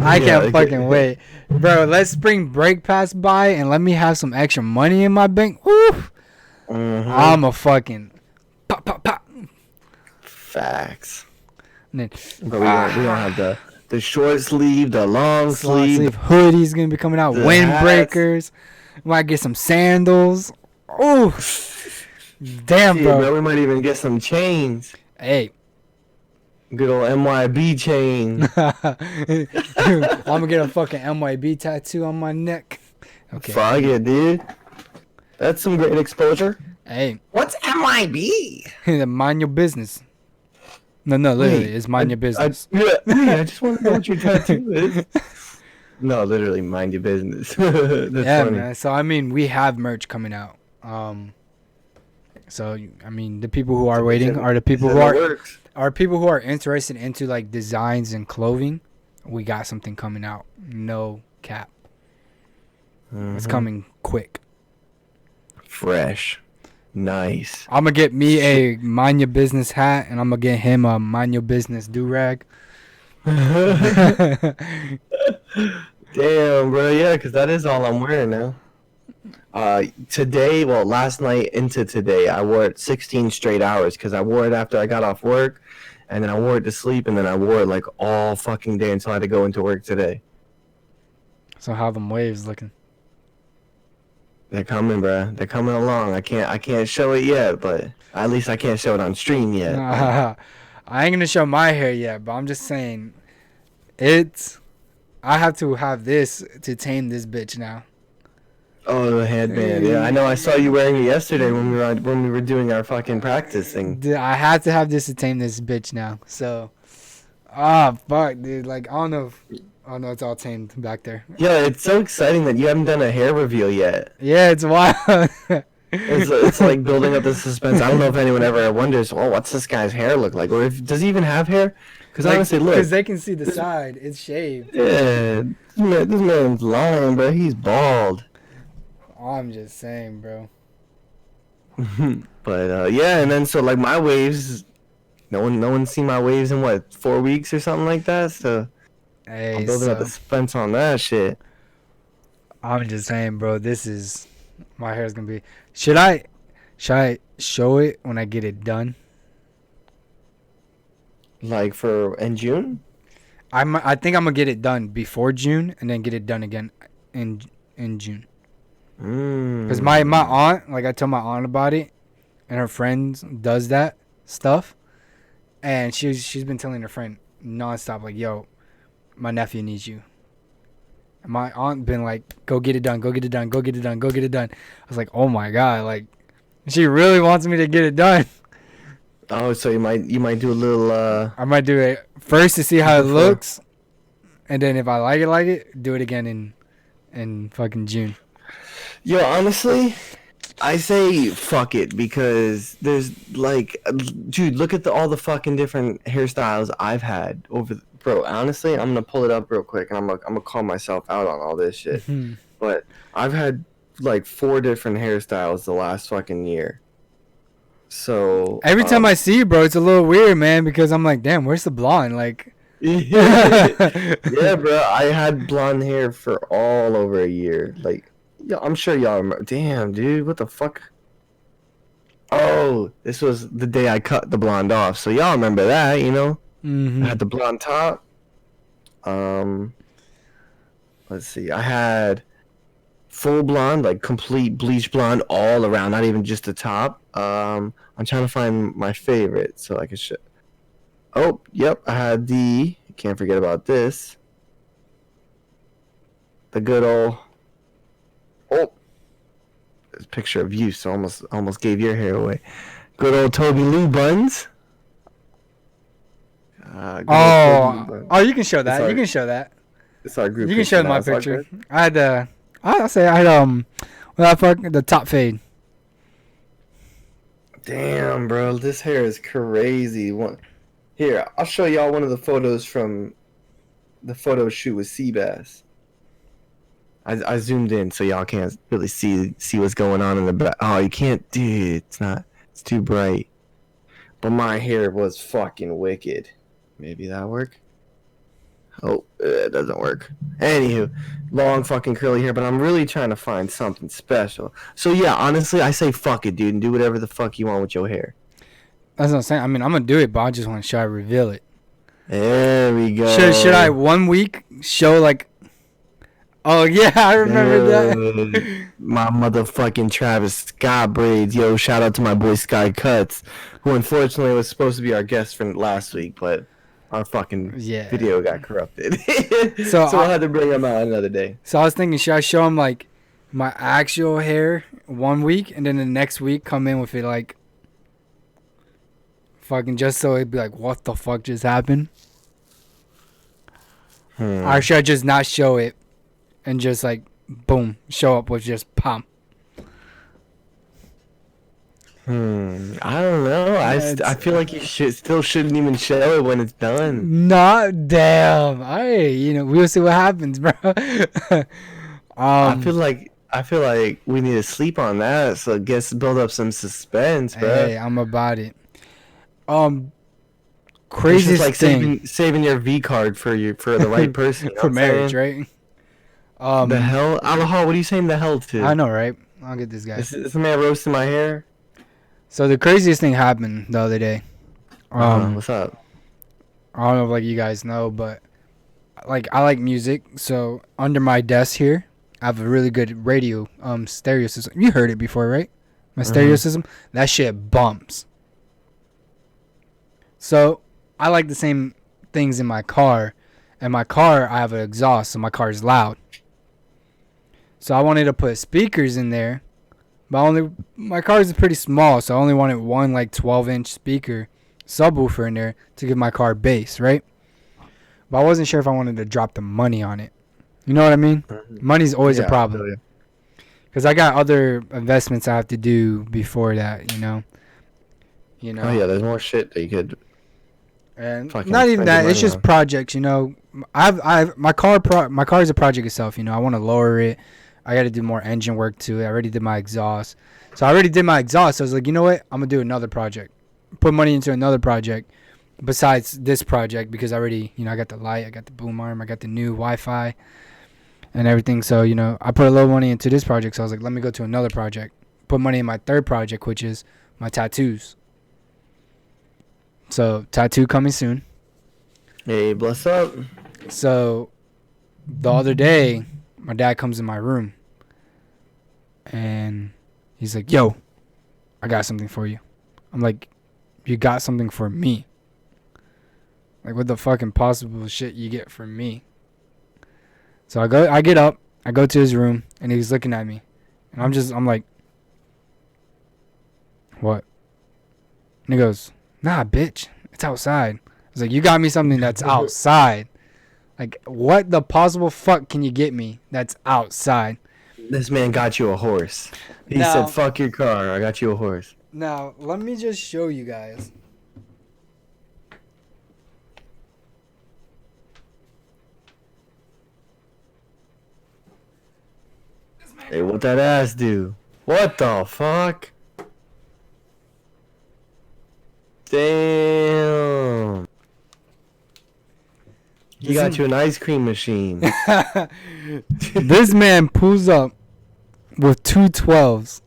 I can't fucking wait, bro. Let's spring break pass by and let me have some extra money in my bank. Woo! I'm a fucking pop. Facts. But we don't have the short sleeve, the long sleeve hoodies gonna be coming out. Windbreakers. Might get some sandals. Oh, damn, bro. We might even get some chains. Hey, good old MYB chain. I'm gonna get a fucking MYB tattoo on my neck. Okay. Fuck it, dude. That's some great exposure. Hey, what's MYB? Mind your business. No, literally, it's mind your business. I just want to know what your tattoo is. No, literally, mind your business. That's funny. Man. So, I mean, we have merch coming out. So, I mean, the people who are waiting are the people who are people who are interested into, like, designs and clothing. We got something coming out. No cap. It's coming quick. Fresh. Nice. I'm gonna get me a mind your business hat, and I'm gonna get him a mind your business do-rag. Damn, bro. Yeah, because that is all I'm wearing now. Last night into today, I wore it 16 straight hours because I wore it after I got off work, and then I wore it to sleep, and then I wore it like all fucking day until I had to go into work today. So how them waves looking? They're coming, bro. They're coming along. I can't show it yet, but at least I can't show it on stream yet. I ain't gonna show my hair yet, but I'm just saying, I have to have this to tame this bitch now. Oh, the headband. Yeah, I know. I saw you wearing it yesterday when we were doing our fucking practice thing. Dude, I had to have this to tame this bitch now. So, ah, fuck, dude. Like, I don't know. Oh no, it's all tamed back there. Yeah, it's so exciting that you haven't done a hair reveal yet. Yeah, it's wild. It's like building up the suspense. I don't know if anyone ever wonders, well, what's this guy's hair look like, or if does he even have hair? Because Like, honestly, look, because they can see the side. It's shaved. yeah, this man's lying, bro. He's bald. I'm just saying, bro. But yeah, and then so like my waves, no one's seen my waves in what 4 weeks or something like that. So Hey, I'm building up the suspense on that shit. I'm just saying, bro. This is my hair's gonna be. Should I show it when I get it done? Like for in June. I think I'm gonna get it done before June and then get it done again in June. Because my aunt, like I told my aunt about it, and her friend does that stuff, and she's been telling her friend nonstop like, "Yo, my nephew needs you." And my aunt been like, "Go get it done, go get it done, go get it done, go get it done." I was like, "Oh my god!" Like, she really wants me to get it done. Oh, so you might do a little. I might do it first to see how it Before. looks, and then if I like it, do it again in fucking June. Yo, honestly, I say fuck it because there's like, dude, look at all the fucking different hairstyles I've had bro. Honestly, I'm gonna pull it up real quick and I'm gonna call myself out on all this shit. But I've had like 4 different hairstyles the last fucking year. So Every time I see you, bro, it's a little weird, man, because I'm like, damn, where's the blonde? Like, yeah, bro, I had blonde hair for all over a year. Like, yeah, I'm sure y'all remember. Damn, dude, what the fuck? Oh, this was the day I cut the blonde off. So y'all remember that, you know? I had the blonde top. Let's see. I had full blonde, like complete bleach blonde all around, not even just the top. I'm trying to find my favorite so I can show. Oh, yep, I had can't forget about this. The good old. Oh, there's a picture of you, so almost gave your hair away. Good old Toby Lou buns. Oh, you can show that. You can show that. It's our group. You can show my It's all picture. good. I had I'll say I had the top fade. Damn, bro, this hair is crazy. Here, I'll show y'all one of the photos from the photo shoot with Seabass. I zoomed in so y'all can't really see what's going on in the back. Oh, you can't, dude. It's too bright. But my hair was fucking wicked. Maybe that'll work. Oh, it doesn't work. Anywho, long fucking curly hair, but I'm really trying to find something special. So yeah, honestly, I say fuck it, dude, and do whatever the fuck you want with your hair. That's what I'm saying. I mean, I'm gonna do it, but I just want to show I reveal it. There we go. Should I 1 week show like? Oh yeah, I remember that. My motherfucking Travis Scott braids. Yo, shout out to my boy Sky Cuts, who unfortunately was supposed to be our guest from last week, but our fucking video got corrupted. So I had to bring him out another day. So I was thinking, should I show him like my actual hair 1 week, and then the next week come in with it like fucking just so it'd be like, what the fuck just happened? Or should I just not show it and just like boom, show up with just pump? I don't know. I feel like you shouldn't even show it when it's done. Not damn. We'll see what happens, bro. I feel like we need to sleep on that, so I guess build up some suspense, bro. Hey, I'm about it. Craziest like thing. saving your V card for the right person For marriage, right? The hell, Alahal, what are you saying the hell to? I know, right? I'll get this guy. Is the man roasting my hair? So the craziest thing happened the other day. What's up? I don't know if like you guys know, but like I like music. So under my desk here, I have a really good radio stereo system. You heard it before, right? My stereo system. That shit bumps. So I like the same things in my car. In my car, I have an exhaust, so my car is loud. So I wanted to put speakers in there, but my car is pretty small, so I only wanted one like 12-inch speaker subwoofer in there to give my car bass, right? But I wasn't sure if I wanted to drop the money on it. You know what I mean? Money's always a problem. Because I got other investments I have to do before that, you know. Oh yeah, there's more shit that you could. And not even that. It's just projects, you know. My car is a project itself, you know. I want to lower it. I got to do more engine work to it. I already did my exhaust. So I already did my exhaust. So I was like, you know what? I'm going to do another project. Put money into another project besides this project because I already, you know, I got the light, I got the boom arm, I got the new Wi-Fi and everything. So, you know, I put a little money into this project. So I was like, let me go to another project. Put money in my third project, which is my tattoos. So, tattoo coming soon. Hey, bless up. So, the other day, my dad comes in my room. And he's like, yo, I got something for you. I'm like, you got something for me? Like, what the fucking possible shit you get from me? So I get up, I go to his room, and he's looking at me. And I'm like, what? And he goes, nah, bitch, it's outside. I was like, you got me something that's outside. Like, what the possible fuck can you get me that's outside? This man got you a horse. He said, fuck your car, I got you a horse. Now, let me just show you guys. Hey, what that ass do? What the fuck? Damn. He got you an ice cream machine. This man pulls up with 212s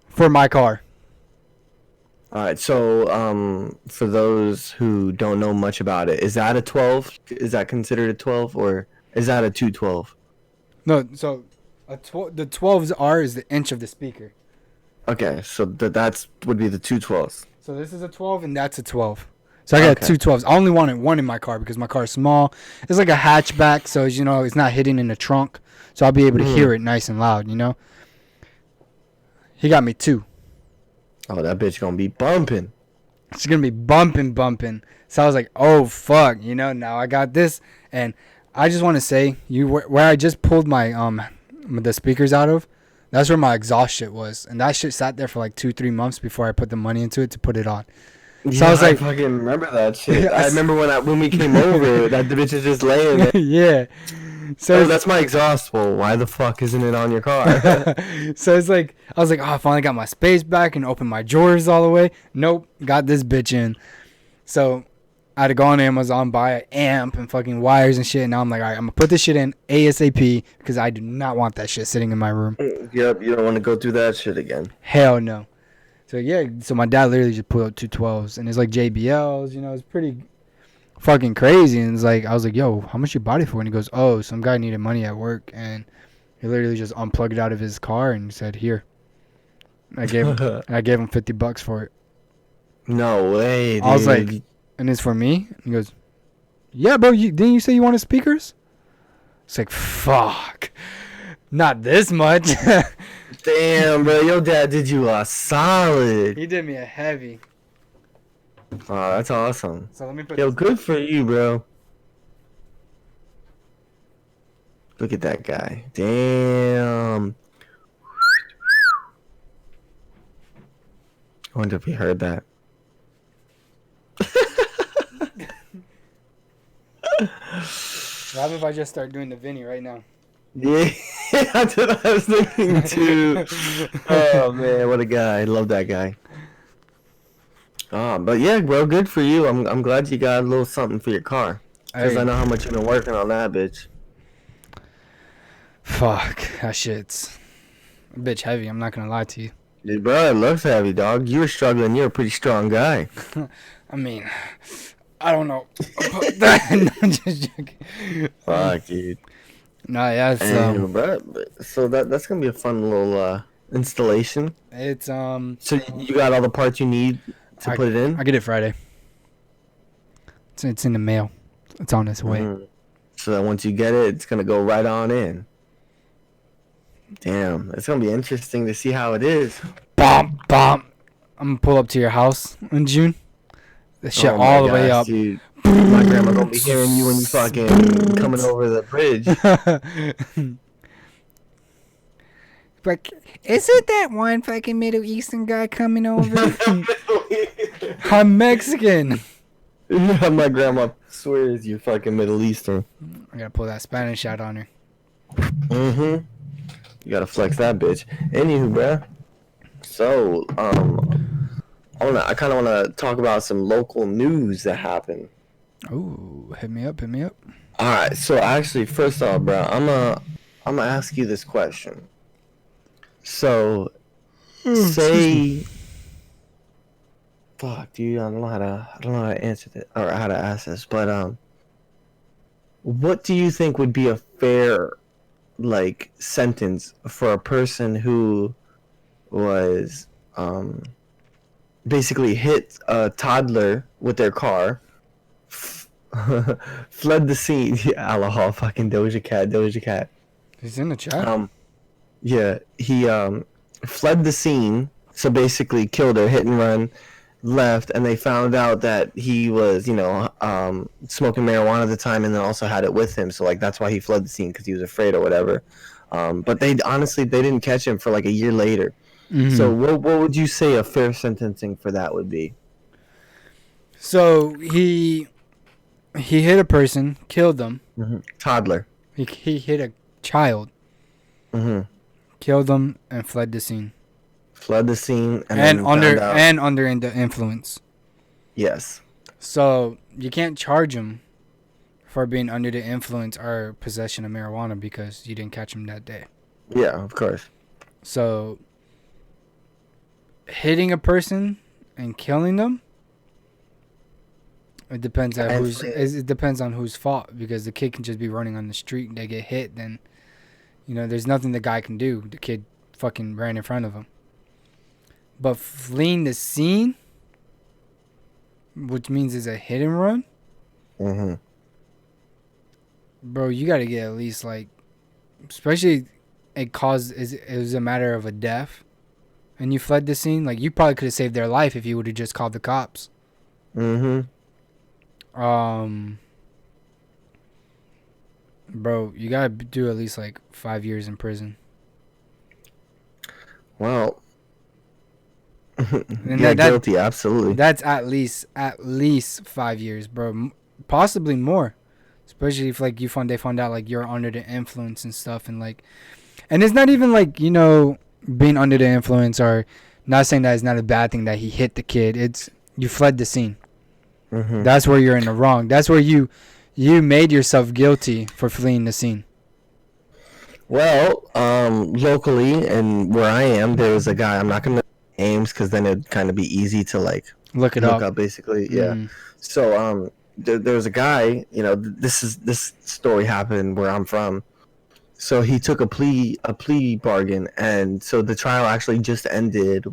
for my car. Alright, so for those who don't know much about it, is that a 12? Is that considered a 12 or is that a 212? No, so the 12s is the inch of the speaker. Okay, so that's would be the 212s. So this is a 12 and that's a 12. So I got two 12s. I only wanted one in my car because my car is small. It's like a hatchback, so you know it's not hidden in the trunk. So I'll be able to hear it nice and loud, you know. He got me 2. Oh, that bitch gonna be bumping. It's gonna be bumping. So I was like, oh fuck, you know. Now I got this, and I just want to say, where I just pulled my the speakers out of, that's where my exhaust shit was, and that shit sat there for like 2-3 months before I put the money into it to put it on. So I was like, I fucking remember that shit. I remember when we came over, that the bitch is just laying there. Yeah. So that's my exhaust. Well, why the fuck isn't it on your car? So it's like, I was like, oh, I finally got my space back and opened my drawers all the way. Nope, got this bitch in. So I had to go on Amazon, buy an amp and fucking wires and shit. And now I'm like, all right, I'm going to put this shit in ASAP because I do not want that shit sitting in my room. Yep, you don't want to go through that shit again. Hell no. So yeah, so my dad literally just pulled out 212s and it's like JBLs, you know, it's pretty fucking crazy. And it's like, I was like, yo, how much you bought it for? And he goes, oh, some guy needed money at work and he literally just unplugged it out of his car and said, here. I gave him $50 for it. No way, dude. I was like, and it's for me? And he goes, yeah, bro, didn't you say you wanted speakers? It's like, fuck. Not this much. Damn, bro, your dad did you a solid. He did me a heavy. Oh, that's awesome. So let me put good for you, bro. Look at that guy. Damn. I wonder if he heard that. What happens if I just start doing the Vinny right now? Yeah, that's what I was thinking too. Oh man, what a guy! I love that guy. But yeah, bro, good for you. I'm glad you got a little something for your car. Because I know how much you've been working on that bitch. Fuck, that shit's a bitch heavy. I'm not gonna lie to you. Dude, bro, it looks heavy, dog. You were struggling. You're a pretty strong guy. I mean, I don't know about that. No, I'm just joking. Fuck, dude. No, yeah, so that's gonna be a fun little installation. It's So you got all the parts you need to put it in? I get it Friday. It's in the mail. It's on its way. so that once you get it, it's gonna go right on in. Damn, it's gonna be interesting to see how it is. Bomb, bomb. I'm gonna pull up to your house in June. The shit Oh my all the way gosh, up. dude. My grandma gonna be hearing you when you fucking coming over the bridge. Like, is it that one fucking Middle Eastern guy coming over? I'm Mexican. Yeah, my grandma swears you're fucking Middle Eastern. I gotta pull that Spanish out on her. Mm-hmm. You gotta flex that bitch. Anywho, bruh. So, I kind of want to talk about some local news that happened. Ooh, hit me up, hit me up. All right. So actually, first off, bro, I'm gonna ask you this question. So, say, fuck, dude, I don't know how to answer that or how to ask this, but what do you think would be a fair, like, sentence for a person who was basically hit a toddler with their car, fled the scene. Yeah, Allah, fucking Doja Cat. He's in the chat. Yeah, he fled the scene. So basically, killed her, hit and run, left, and they found out that he was, smoking marijuana at the time, and then also had it with him. So like that's why he fled the scene because he was afraid or whatever. But they didn't catch him for like a year later. Mm-hmm. So what would you say a fair sentencing for that would be? So he hit a person, killed them. Mm-hmm. Toddler. He hit a child. Mm-hmm. Killed them and fled the scene. Fled the scene and under the influence. Yes. So you can't charge him for being under the influence or possession of marijuana because you didn't catch him that day. Yeah, of course. So hitting a person and killing them, it depends on whose fault, because the kid can just be running on the street and they get hit, then there's nothing the guy can do. The kid fucking ran in front of him. But fleeing the scene, which means it's a hit and run, bro, you got to get at least like, especially it was a matter of a death, and you fled the scene. Like you probably could have saved their life if you would have just called the cops. Bro, you gotta do at least like 5 years in prison. Well, and guilty, absolutely. That's at least 5 years, bro. Possibly more, especially if like they found out like you're under the influence and stuff, and it's not even like being under the influence, or not saying that it's not a bad thing that he hit the kid. It's you fled the scene. That's where you're in the wrong. That's where you made yourself guilty for fleeing the scene. Well, locally and where I am, there was a guy. I'm not gonna name names because then it'd kind of be easy to like look up basically. Yeah. So there was a guy. This story happened where I'm from. So he took a plea bargain, and so the trial actually just ended.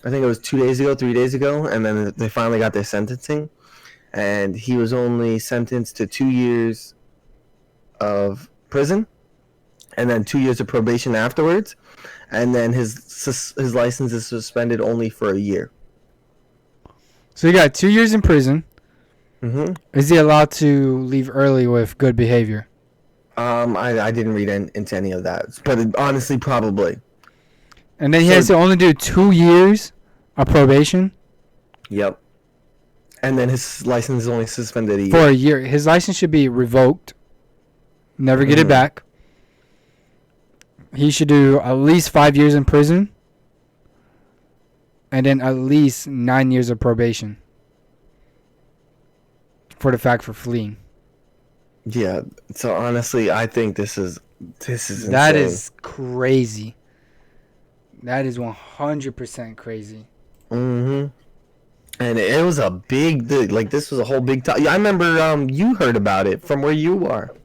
I think it was 3 days ago, and then they finally got their sentencing, and he was only sentenced to 2 years of prison, and then 2 years of probation afterwards, and then his license is suspended only for a year. So you got 2 years in prison. Mm-hmm. Is he allowed to leave early with good behavior? I didn't read into any of that, but honestly, probably. And then he has to only do 2 years of probation? Yep. And then his license is only suspended a year. For a year. His license should be revoked. Never get it back. He should do at least 5 years in prison. And then at least 9 years of probation. For the fact for fleeing. Yeah. So honestly, I think this is insane. That is crazy. That is 100% crazy. Mm-hmm. And it was a big, this was a whole big I remember you heard about it from where you are.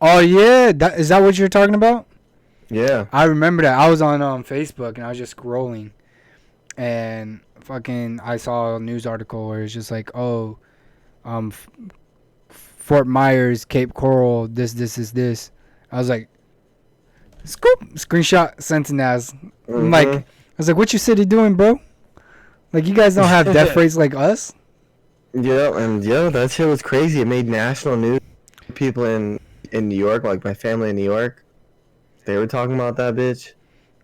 Oh, yeah? Is that what you're talking about? Yeah. I remember that. I was on Facebook, and I was just scrolling. And fucking, I saw a news article where it's just like, Fort Myers, Cape Coral, this is this. I was like, scoop, screenshot, sent in as. I'm like, I was like, what your city doing, bro? Like, you guys don't have death rates like us? Yeah, and that shit was crazy. It made national news. People in New York, like my family in New York, they were talking about that bitch.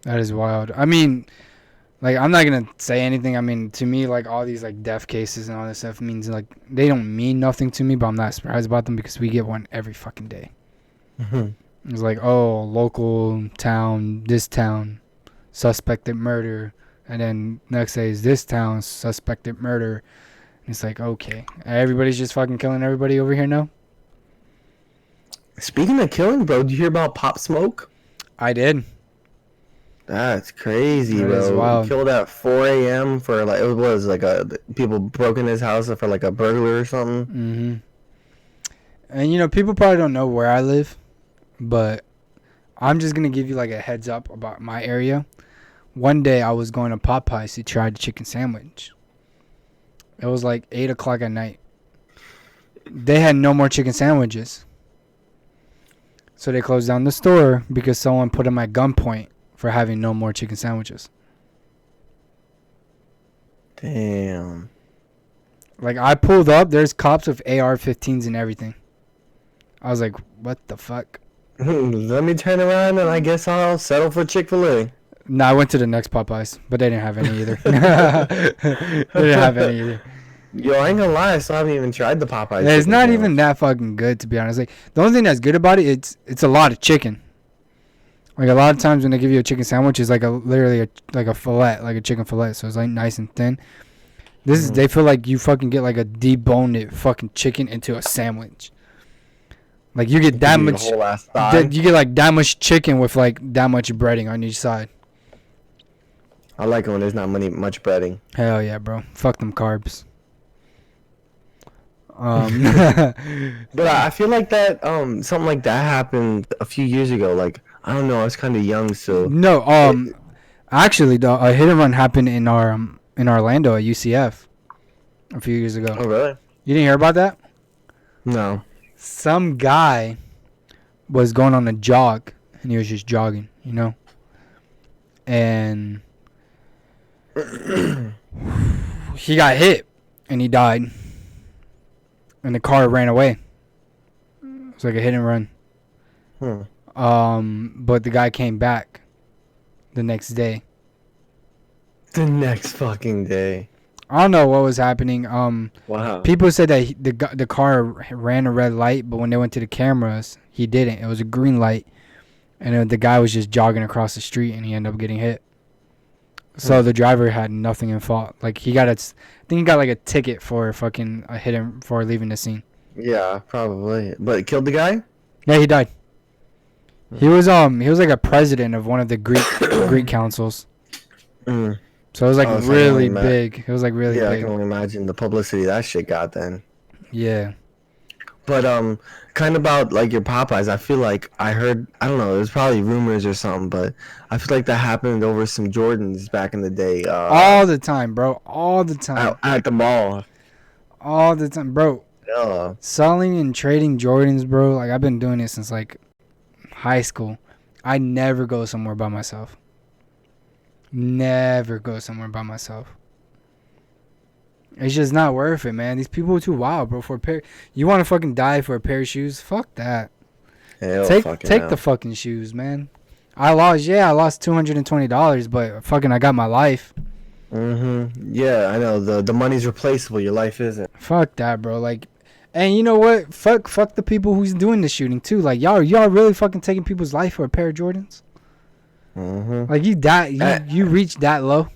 That is wild. I mean, like, I'm not gonna say anything. I mean, to me, like, all these like death cases and all this stuff means like they don't mean nothing to me, but I'm not surprised about them because we get one every fucking day. It's like, oh, local town, this town, suspected murder, and then next day is this town, suspected murder. And it's like, okay, everybody's just fucking killing everybody over here now. Speaking of killing, bro, did you hear about Pop Smoke? I did. That's crazy, That bro. is wild. He killed at 4 a.m. for like, it was like people broke in his house for like a burglar or something. Mm-hmm. And you know, people probably don't know where I live, but I'm just gonna give you like a heads up about my area. One day I was going to Popeyes to try the chicken sandwich. It was like 8 o'clock at night. They had no more chicken sandwiches. So they closed down the store because someone put them at gunpoint for having no more chicken sandwiches. Damn. Like, I pulled up, there's cops with AR-15s and everything. I was like, what the fuck? Let me turn around and I guess I'll settle for Chick-fil-A. No, I went to the next Popeyes, but they didn't have any either. They didn't have any either. Yo, I ain't gonna lie, I still haven't even tried the Popeyes. Yeah, it's chicken not sandwich. even that fucking good, to be honest. Like, the only thing that's good about it, it's a lot of chicken. Like, a lot of times when they give you a chicken sandwich, it's like literally a fillet, like a chicken fillet. So it's like nice and thin. This is, they feel like you fucking get like a deboned fucking chicken into a sandwich. Like, you get that much, whole ass thigh. you get like that much chicken with like that much breading on each side. I like it when there's not much breading. Hell yeah, bro. Fuck them carbs. But I feel like that something like that happened a few years ago. Like, I don't know, I was kind of young, so No, actually, though, a hit and run happened in Orlando at UCF a few years ago. Oh really? You didn't hear about that? No. Some guy was going on a jog, and he was just jogging, you know? And he got hit, and he died. And the car ran away. It was like a hit and run. But the guy came back the next day. The next fucking day. I don't know what was happening. Wow. People said that the car ran a red light, but when they went to the cameras, he didn't. It was a green light, and then the guy was just jogging across the street, and he ended up getting hit. So the driver had nothing in fault. Like, I think he got like a ticket for fucking a hit and for leaving the scene. Yeah, probably. But it killed the guy? Yeah, he died. He was like a president of one of the Greek councils. Mm. So it was like Oh, so really I can big. It was like really Yeah, I big. can only imagine the publicity that shit got then. Yeah. But kind of about like your Popeyes, I feel like I heard, I don't know, it was probably rumors or something, but I feel like that happened over some Jordans back in the day. All the time, bro. All the time. At the mall. All the time, bro. Yeah. Selling and trading Jordans, bro. Like, I've been doing it since like high school. I never go somewhere by myself. Never go somewhere by myself. It's just not worth it, man. These people are too wild, bro. For a pair, you want to fucking die for a pair of shoes? Fuck that. Take the fucking shoes, man. I lost $220, but fucking I got my life. Yeah, I know the money's replaceable. Your life isn't. Fuck that, bro. Like, and you know what? Fuck the people who's doing the shooting too. Like, y'all really fucking taking people's life for a pair of Jordans? Like, you reach that low?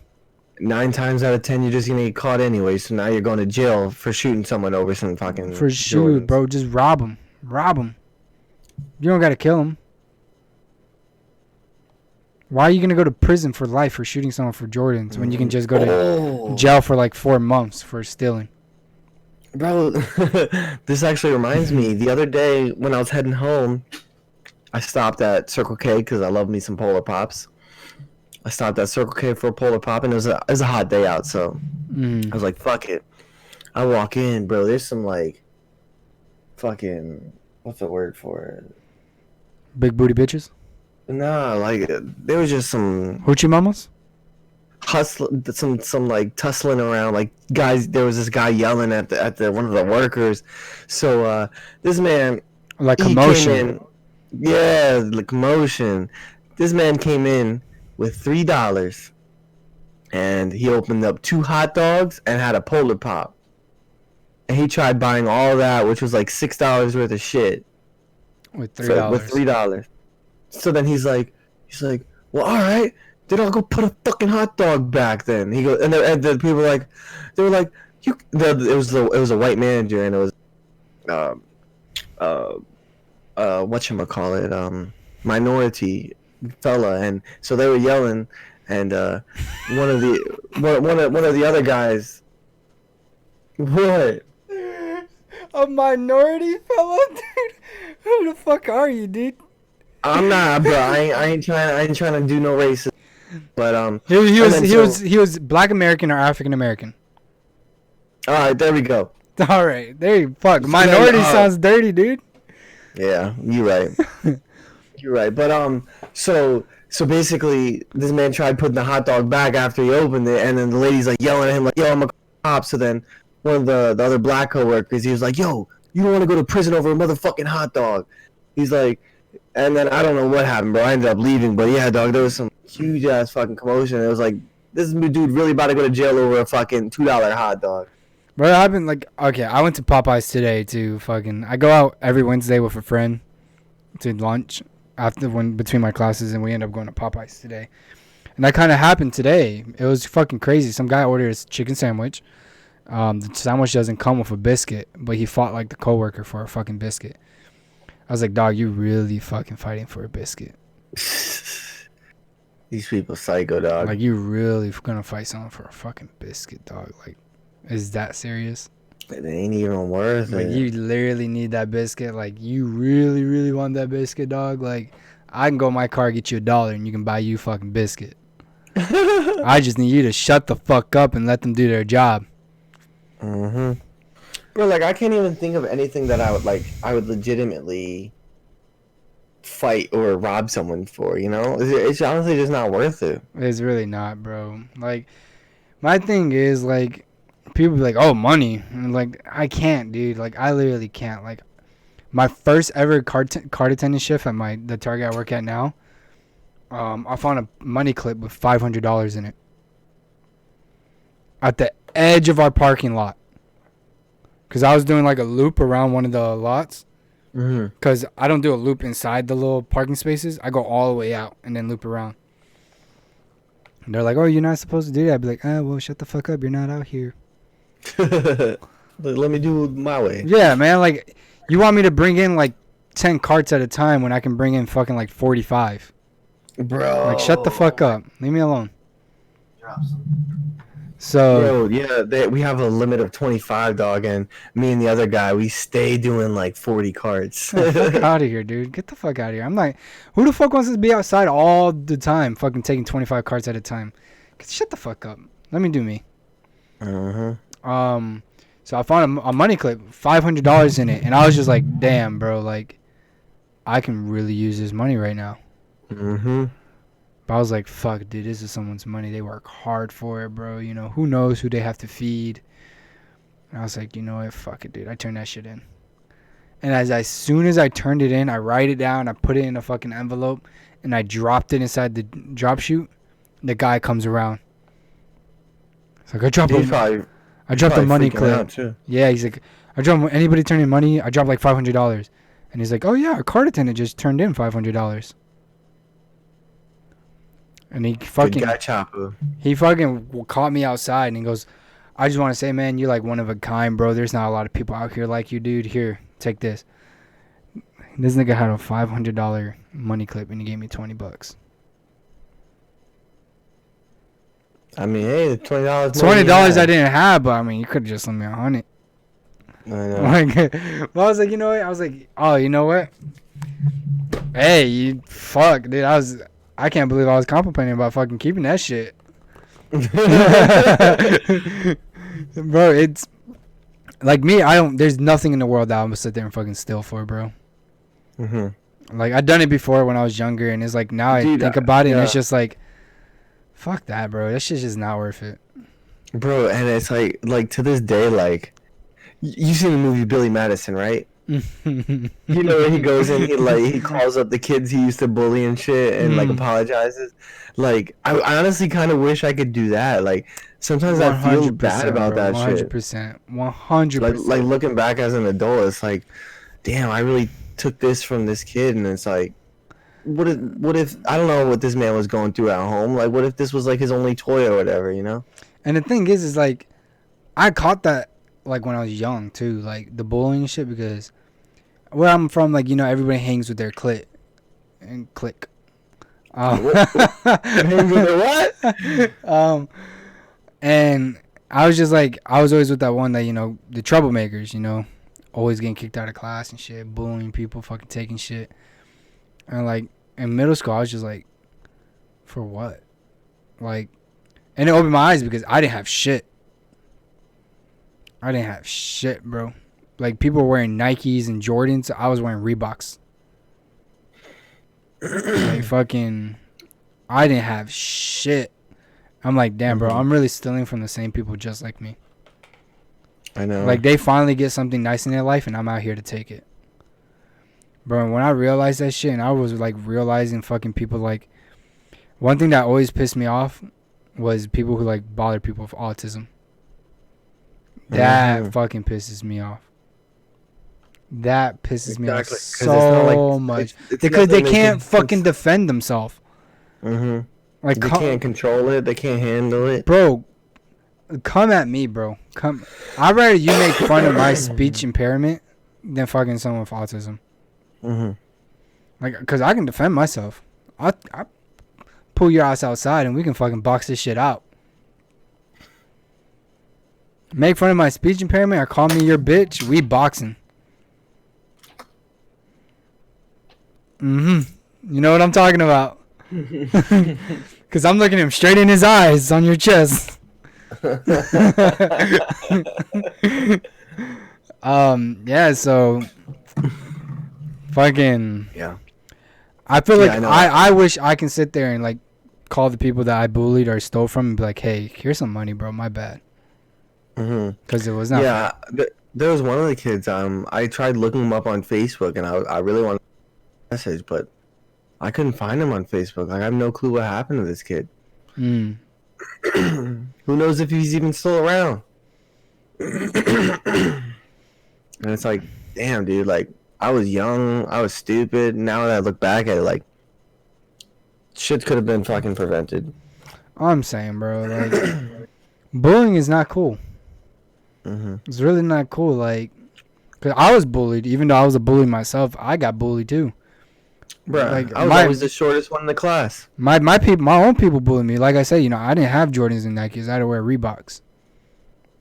9 times out of 10, you're just gonna get caught anyway. So now you're going to jail for shooting someone over some fucking For sure, Jordans. bro. Just rob them. You don't gotta kill them. Why are you gonna go to prison for life for shooting someone for Jordans when you can just go to jail for like 4 months for stealing? Bro, this actually reminds me. The other day when I was heading home, I stopped at Circle K because I love me some Polar Pops. I stopped at Circle K for a Polar Pop, and it was a hot day out, so I was like, fuck it. I walk in, bro. There's some like fucking, what's the word for it? Big booty bitches. No, like there was just some Hoochie mamas. some like tussling around, like guys. There was this guy yelling at the one of the workers. So this man, Like he commotion. came in, yeah, like commotion. This man came in with $3, and he opened up 2 hot dogs and had a Polar Pop. And he tried buying all that, which was like $6 worth of shit. With $3. With $3. So then he's like, well, all right, then I'll go put a fucking hot dog back. Then he goes, and the people were like, it was a white manager, and it was, whatchamacallit, minority fella, and so they were yelling, and one of the other guys, what? A minority fella, dude. Who the fuck are you, dude? I'm not, bro. I ain't trying to do no racism. But he was Black American or African American. All right, there we go. All right, there you fuck. Minority sounds dirty, dude. Yeah, you're right. You're right. But so basically, this man tried putting the hot dog back after he opened it, and then the lady's like yelling at him like, "Yo, I'm a cop." So then one of the other black coworkers, he was like, "Yo, you don't want to go to prison over a motherfucking hot dog." He's like, and then I don't know what happened, bro. I ended up leaving, but yeah, dog, there was some huge ass fucking commotion. It was like, this dude really about to go to jail over a fucking $2 hot dog. Bro, I've been like, okay, I went to Popeyes today to fucking. I go out every Wednesday with a friend to lunch between my classes, and we end up going to Popeyes today. And that kind of happened today. It was fucking crazy. Some guy ordered a chicken sandwich. The sandwich doesn't come with a biscuit, but he fought like the coworker for a fucking biscuit. I was like, dog, you really fucking fighting for a biscuit. These people psycho, dog. Like, you really gonna fight someone for a fucking biscuit, dog? Like, is that serious? It ain't even worth like, it. You literally need that biscuit. Like, you really, really want that biscuit, dog? Like, I can go in my car, get you $1, and you can buy you fucking biscuit. I just need you to shut the fuck up and let them do their job. Mm-hmm. Bro, like, I can't even think of anything that I would legitimately fight or rob someone for, you know? It's honestly just not worth it. It's really not, bro. Like, my thing is, like, people be like, oh, money. And, like, I can't, dude. Like, I literally can't. Like, my first ever card attendant shift at the Target I work at now, I found a money clip with $500 in it at the edge of our parking lot. Because I was doing, like, a loop around one of the lots. Because I don't do a loop inside the little parking spaces. I go all the way out and then loop around. And they're like, oh, you're not supposed to do that. I'd be like, well, shut the fuck up. You're not out here. Let me do it my way. Yeah, man. Like, you want me to bring in, like, 10 carts at a time when I can bring in fucking, like, 45. Bro. Like, shut the fuck up. Leave me alone. So, bro, yeah, we have a limit of 25, dog, and me and the other guy, we stay doing like 40 carts. Get the fuck out of here, dude. Get the fuck out of here. I'm like, who the fuck wants to be outside all the time fucking taking 25 carts at a time? Shut the fuck up. Let me do me. So I found a money clip, $500 in it, and I was just like, damn, bro, like, I can really use this money right now. But I was like, fuck, dude, this is someone's money. They work hard for it, bro. You know, who knows who they have to feed. And I was like, you know what? Fuck it, dude. I turned that shit in. And as soon as I turned it in, I write it down, I put it in a fucking envelope, and I dropped it inside the drop chute. The guy comes around. It's like, I dropped a money clip. Yeah, he's like, anybody turn in money? I dropped like $500. And he's like, oh yeah, a card attendant just turned in $500. And he fucking, he fucking caught me outside and he goes, I just want to say, man, you're like one of a kind, bro. There's not a lot of people out here like you, dude. Here, take this. This nigga had a $500 money clip and he gave me $20. I mean, hey, $20. $20 I didn't have, but I mean, you could have just lent me $100. I know. Like, well, I was like, you know what? I was like, oh, you know what? Hey, you fuck, dude. I can't believe I was complaining about fucking keeping that shit. Bro, like me, I don't. There's nothing in the world that I'm gonna sit there and fucking steal for, bro. Like I've done it before when I was younger, and it's like now I think about it, and it's just like, fuck that, bro. That shit's just not worth it, bro. And it's like to this day, like you seen the movie Billy Madison, right? You know where he goes and he calls up the kids he used to bully and shit, and like apologizes. Like I honestly kind of wish I could do that. Like sometimes I feel bad about that shit. 100%. Like looking back as an adult, it's like, damn, I really took this from this kid, and it's like, what if I don't know what this man was going through at home. Like, what if this was like his only toy or whatever, you know? And the thing is like, I caught that like when I was young too, like the bullying and shit, because where I'm from, like, you know, everybody hangs with their clique and click. Hangs with their what? And I was just like, I was always with that one that, you know, the troublemakers, you know, always getting kicked out of class and shit, bullying people, fucking taking shit. And like in middle school, I was just like, for what? Like, and it opened my eyes because I didn't have shit. I didn't have shit, bro. Like, people were wearing Nikes and Jordans. I was wearing Reeboks. Like, fucking, I didn't have shit. I'm like, damn, bro, I'm really stealing from the same people just like me. I know. Like, they finally get something nice in their life, and I'm out here to take it. Bro, when I realized that shit, and I was, like, realizing fucking people, like, one thing that always pissed me off was people who, like, bother people with autism. That fucking pisses me off. That pisses me off so much. Because they can't fucking defend themselves. Like, they can't control it. They can't handle it. Bro, come at me, bro. Come. I'd rather you make fun of my speech impairment than fucking someone with autism. Like, because I can defend myself. I pull your ass outside and we can fucking box this shit out. Make fun of my speech impairment or call me your bitch, we boxing. You know what I'm talking about. Because I'm looking him straight in his eyes on your chest. Yeah, so fucking yeah. I feel like I wish I can sit there and like call the people that I bullied or stole from and be like, hey, here's some money, bro, my bad. Because it was not. Yeah, there was one of the kids. I tried looking him up on Facebook, and I really wanted a message, but I couldn't find him on Facebook. Like, I have no clue what happened to this kid. Who knows if he's even still around? And it's like, damn, dude. Like, I was young, I was stupid. Now that I look back at it, like, shit could have been fucking prevented. I'm saying, bro, like, bullying is not cool. It's really not cool. Like, cause I was bullied, even though I was a bully myself. I got bullied too. Bro, like, I was always the shortest one in the class. My own people bullied me. Like I said, you know, I didn't have Jordans and Nikes. I had to wear Reeboks.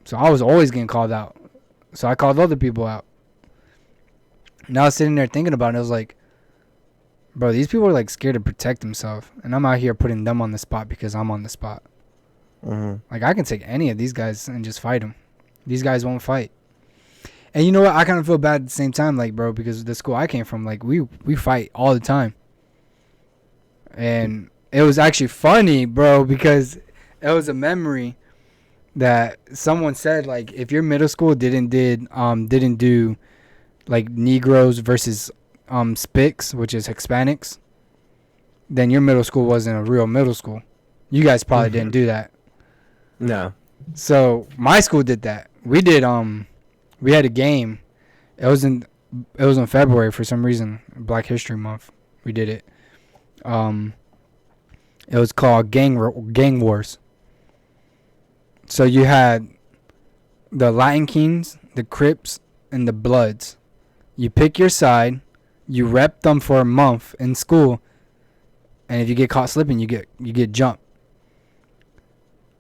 So I was always getting called out. So I called other people out. Now I was sitting there thinking about it. I was like, bro, these people are like scared to protect themselves, and I'm out here putting them on the spot because I'm on the spot. Like, I can take any of these guys and just fight them. These guys won't fight. And you know what? I kind of feel bad at the same time, like, bro, because the school I came from, like, we fight all the time. And it was actually funny, bro, because it was a memory that someone said, like, if your middle school didn't do like Negroes versus Spics, which is Hispanics, then your middle school wasn't a real middle school. You guys probably didn't do that. No. So my school did that. We did we had a game. It was in February for some reason, Black History Month. We did it. It was called Gang Wars. So you had the Latin Kings, the Crips, and the Bloods. You pick your side, you rep them for a month in school, and if you get caught slipping, you get jumped.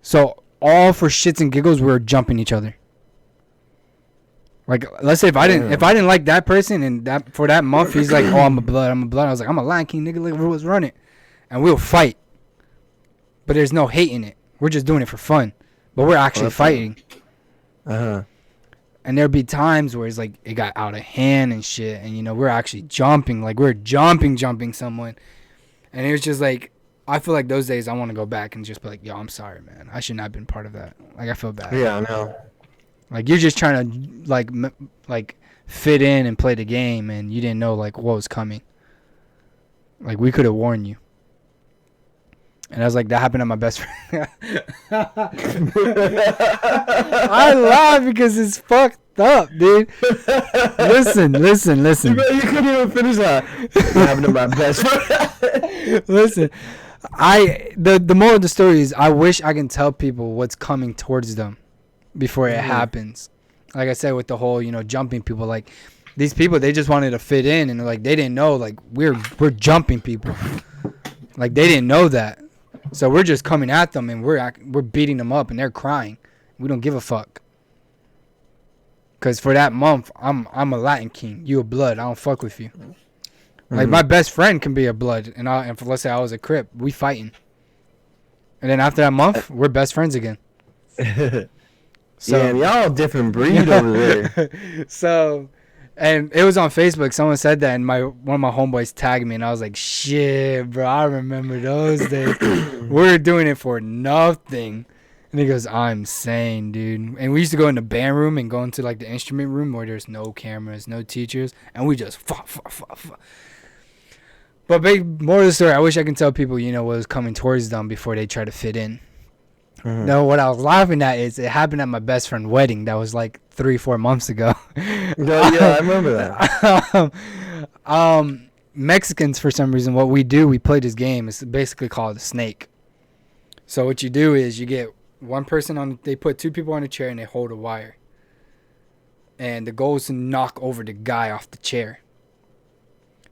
So all for shits and giggles, we were jumping each other. Like, let's say if I didn't like that person, and that for that month he's like, oh, I'm a blood. I was like, I'm a Latin King, nigga. Look at what's running, and we'll fight. But there's no hate in it. We're just doing it for fun, but we're actually fighting. And And there'd be times where it's like it got out of hand and shit, and you know we're actually jumping, like we're jumping someone, and it was just like I feel like those days I want to go back and just be like, yo, I'm sorry, man, I should not have been part of that. Like I feel bad. Yeah, I know. Like you're just trying to like fit in and play the game, and you didn't know like what was coming. Like we could have warned you. And I was like, that happened to my best friend. I laugh because it's fucked up, dude. Listen. You couldn't even finish that. That happened to my best friend. Listen, the moral of the story is I wish I can tell people what's coming towards them before it happens. Like I said, with the whole, you know, jumping people, like these people, they just wanted to fit in, and like they didn't know, like we're jumping people. Like they didn't know that. So we're just coming at them and we're beating them up and they're crying. We don't give a fuck. Cause for that month, I'm a Latin king. You a blood. I don't fuck with you. Like my best friend can be a blood, and let's say I was a Crip, we fighting. And then after that month, we're best friends again. So yeah, y'all different breed over there. So, and it was on Facebook. Someone said that, and one of my homeboys tagged me, and I was like, "Shit, bro, I remember those days. We were doing it for nothing." And he goes, "I'm saying, dude." And we used to go in the band room and go into like the instrument room where there's no cameras, no teachers, and we just fuck. But more of the story, I wish I could tell people, you know, what was coming towards them before they try to fit in. No, what I was laughing at is it happened at my best friend's wedding. That was like 3-4 months ago. Yeah, I remember that. Mexicans, for some reason, what we do, we play this game. It's basically called a snake. So what you do is you get one person they put 2 people on a chair and they hold a wire. And the goal is to knock over the guy off the chair.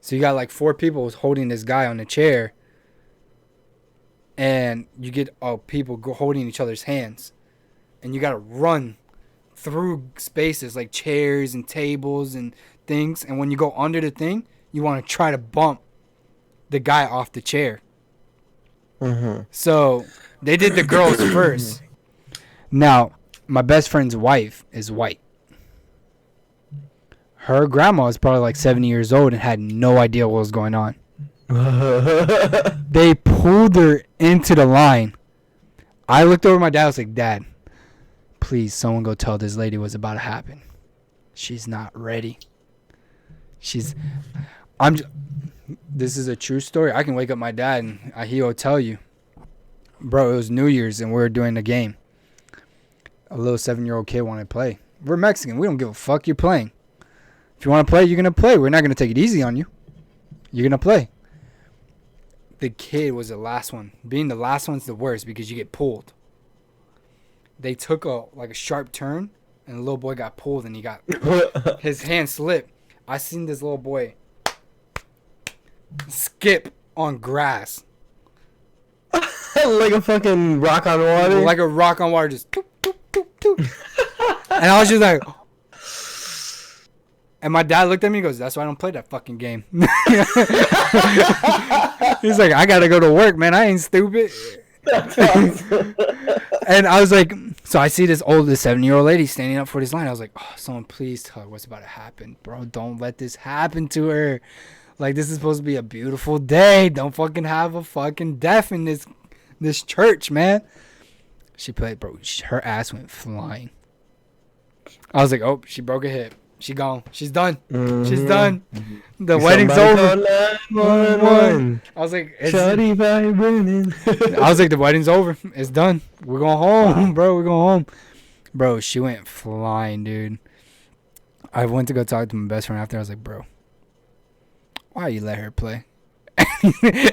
So you got like 4 people holding this guy on the chair. And you get people holding each other's hands. And you got to run through spaces like chairs and tables and things. And when you go under the thing, you want to try to bump the guy off the chair. So they did the girls first. Now, my best friend's wife is white. Her grandma is probably like 70 years old and had no idea what was going on. They pulled her into the line. I looked over at my dad. I was like, "Dad, please, someone go tell this lady what's about to happen. She's not ready. This is a true story. I can wake up my dad and he'll tell you, bro. It was New Year's and we were doing the game. A little 7-year-old kid wanted to play. We're Mexican. We don't give a fuck. You're playing. If you want to play, you're gonna play. We're not gonna take it easy on you. You're gonna play." The kid was the last one. Being the last one's the worst because you get pulled. They took a sharp turn, and the little boy got pulled, and his hand slipped. I seen this little boy skip on grass. Like a fucking rock on water? Like a rock on water, just toop, toop, toop, toop. And I was just like... And my dad looked at me and goes, "That's why I don't play that fucking game." He's like, "I gotta go to work, man. I ain't stupid." That's awesome. And I was like, so I see this 7-year-old lady standing up for this line. I was like, "Oh, someone please tell her what's about to happen. Bro, don't let this happen to her. Like, this is supposed to be a beautiful day. Don't fucking have a fucking death in this church, man." She played, bro. Her ass went flying. I was like, "Oh, she broke a hip. She gone. She's done. She's done. The wedding's over." I was like, "The wedding's over. It's done. We're going home, bro. We're going home." Bro, she went flying, dude. I went to go talk to my best friend after. I was like, "Bro, why you let her play?"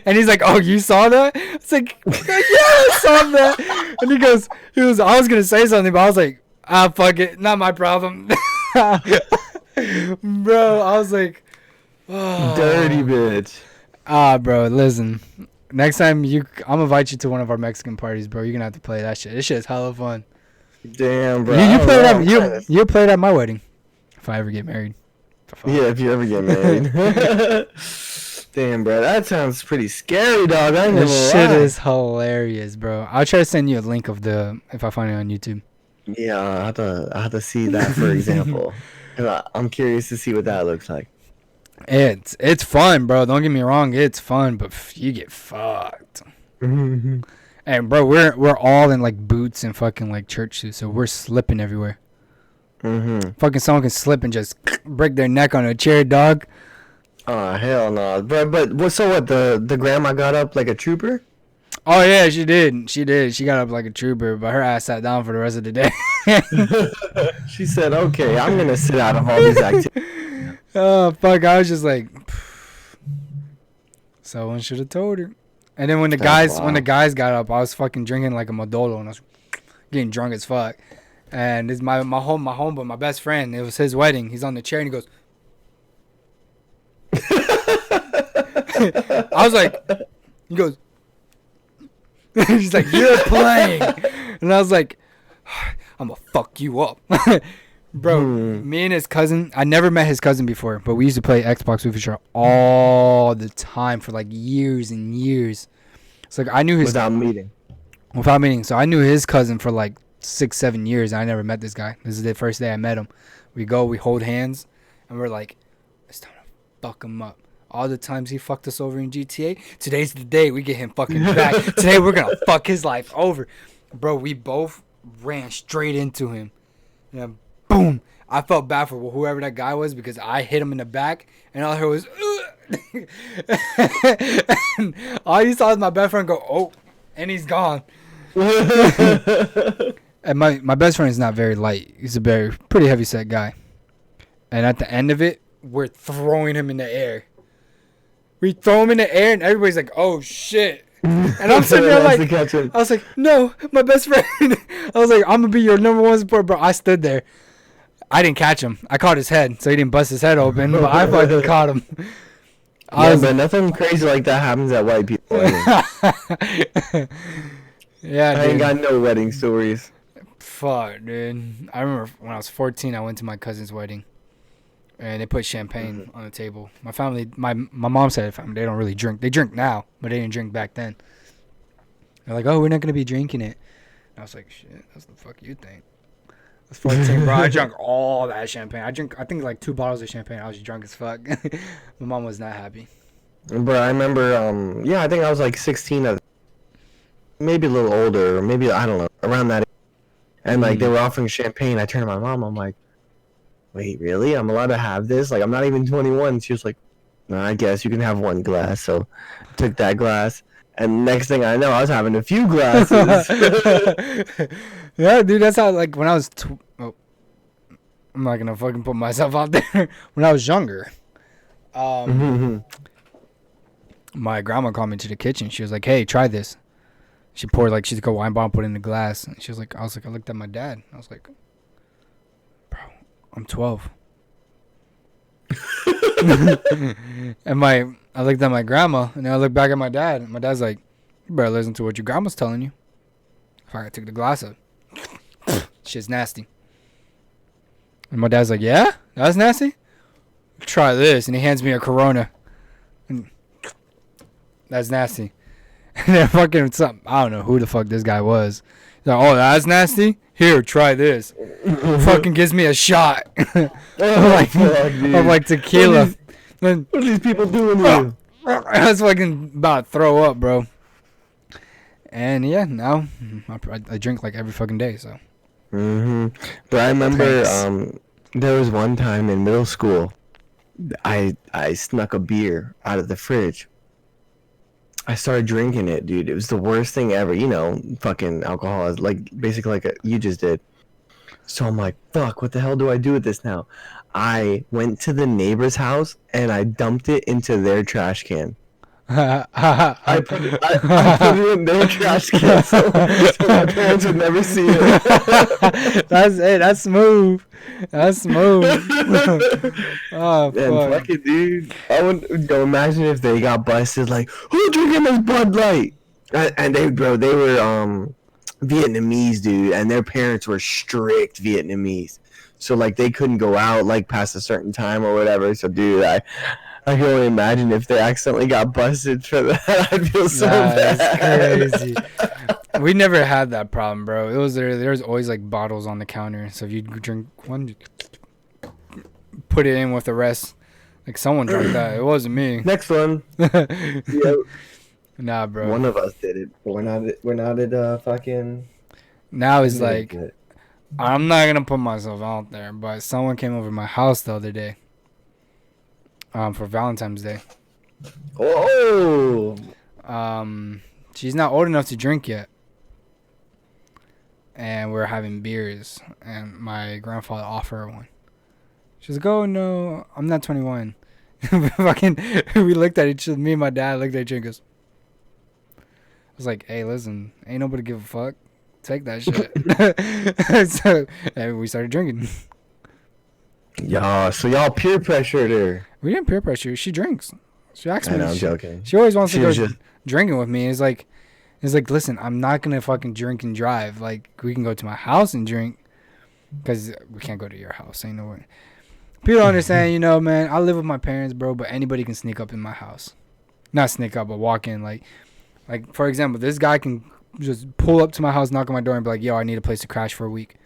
And he's like, "Oh, you saw that?" It's like, "Yeah, I saw that." And he goes, I was gonna say something, but I was like, fuck it, not my problem." Bro, I was like, oh. Dirty bitch. Bro, listen. Next time I'm gonna invite you to one of our Mexican parties, bro. You're gonna have to play that shit. This shit is hella fun. Damn, bro. You play it at my wedding. If I ever get married. Yeah, if you ever get married. Damn, bro. That sounds pretty scary, dog. This shit is hilarious, bro. I'll try to send you a link if I find it on YouTube. Yeah, I have to see that for example. 'Cause I'm curious to see what that looks like. It's fun, bro. Don't get me wrong, it's fun, but you get fucked. Mm-hmm. And bro, we're all in like boots and fucking like church suits, so we're slipping everywhere. Mm-hmm. Fucking someone can slip and just break their neck on a chair, dog. Oh hell no, but what? So what? The grandma got up like a trooper. Oh yeah, she did. She did. She got up like a trooper, but her ass sat down for the rest of the day. She said, "Okay, I'm gonna sit out of all these activities." Oh fuck! I was just like, someone should have told her. And then when the guys got up, I was fucking drinking like a Modelo and I was getting drunk as fuck. And this my homeboy, my best friend. It was his wedding. He's on the chair and he goes. I was like, he goes. He's like, you're playing, and I was like, I'm gonna fuck you up. Bro, me and his cousin, I never met his cousin before, but we used to play Xbox with each other all the time for like years and years. It's like I knew his Without meeting. So I knew his cousin for like 6-7 years, and I never met this guy. This is the first day I met him. We hold hands, and we're like, it's time to fuck him up. All the times he fucked us over in GTA, today's the day we get him fucking back. Today we're gonna fuck his life over. Bro, we both ran straight into him. And boom. I felt bad for whoever that guy was because I hit him in the back and all I heard was and all you saw was my best friend go, oh, and he's gone. And my best friend is not very light. He's a pretty heavy set guy. And at the end of it, we're throwing him in the air. We throw him in the air and everybody's like, oh shit. And I'm sitting there like, I was like, no, my best friend. I was like, I'm going to be your number one support, bro. I stood there. I didn't catch him. I caught his head, so he didn't bust his head open, but I fucking caught him. But nothing crazy like that happens at white people. Yeah, I ain't got no wedding stories. Fuck, dude. I remember when I was 14, I went to my cousin's wedding. And they put champagne on the table. My family, my mom said they don't really drink. They drink now, but they didn't drink back then. They're like, oh, we're not going to be drinking it. And I was like, shit, that's the fuck you think. I was 14, bro. I drank all that champagne. I think like 2 bottles of champagne. I was drunk as fuck. My mom was not happy. Bro, I remember, I think I was like 16, maybe a little older, or maybe, I don't know, around that age. And like they were offering champagne. I turned to my mom, I'm like, wait, really? I'm allowed to have this? Like, I'm not even 21. She was like, no, I guess you can have 1 glass. So I took that glass. And next thing I know, I was having a few glasses. Yeah, dude, that's how, like, when I was... I'm not going to fucking put myself out there. When I was younger, my grandma called me to the kitchen. She was like, hey, try this. She poured, like, she took a wine bottle, put it in the glass. And she was like, I looked at my dad. I was like... I'm 12. And I looked at my grandma, and then I looked back at my dad, and my dad's like, you better listen to what your grandma's telling you. I took the glass up. Shit's nasty. And my dad's like, yeah? That's nasty? Try this. And he hands me a Corona. And that's nasty. And then fucking something, I don't know who the fuck this guy was. He's like, oh, that's nasty? Here, try this. Fucking gives me a shot. Of like tequila. What are these people doing to you? I was fucking about to throw up, bro. And yeah, now I drink like every fucking day, so. But I remember there was one time in middle school, I snuck a beer out of the fridge. I started drinking it, dude. It was the worst thing ever. You know, fucking alcohol is like basically like you just did. So I'm like, fuck, what the hell do I do with this now? I went to the neighbor's house and I dumped it into their trash can. I put it in their trash can so my parents would never see it. That's it. That's smooth. That's smooth. Oh, fuck. And fuck it, dude. I would go imagine if they got busted like, who drinking this Bud Light? And they were Vietnamese, dude, and their parents were strict Vietnamese. So like they couldn't go out like past a certain time or whatever. So dude, I can only imagine if they accidentally got busted for that. I'd feel so bad. That's crazy. We never had that problem, bro. It was there's always like bottles on the counter. So if you drink one, you put it in with the rest. Like someone drank that. It wasn't me. Next one. Yep. Nah, bro. One of us did it. We're not at fucking. Now it's like, I'm not gonna put myself out there, but someone came over to my house the other day. For Valentine's Day. Oh. She's not old enough to drink yet. And we're having beers, and my grandfather offered her one. She's like, "Oh no, I'm not 21." Fucking, we looked at each other. Me and my dad looked at each other and goes, I was like, "Hey, listen, ain't nobody give a fuck. Take that shit." So, and we started drinking. Yeah, so y'all peer pressured her. We didn't peer pressure. She drinks. She asked me. I'm joking. She always wants to go just drinking with me. It's like, listen, I'm not gonna fucking drink and drive. Like, we can go to my house and drink, because we can't go to your house. Ain't no way. People don't understand, man. I live with my parents, bro, but anybody can sneak up in my house. Not sneak up, but walk in. Like for example, this guy can just pull up to my house, knock on my door, and be like, "Yo, I need a place to crash for a week."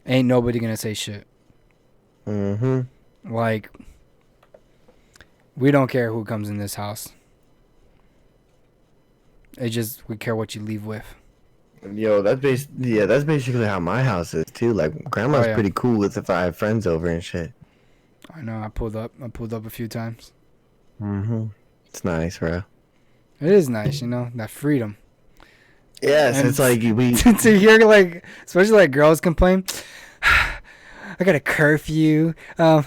Ain't nobody gonna say shit. Like, we don't care who comes in this house. It just, we care what you leave with. Yo, that's basically how my house is too. Like, grandma's pretty cool with if I have friends over and shit. I know. I pulled up a few times. It's nice, bro. It is nice, that freedom. Yes, And it's like we to hear, like, especially like girls complain. I got a curfew. I'm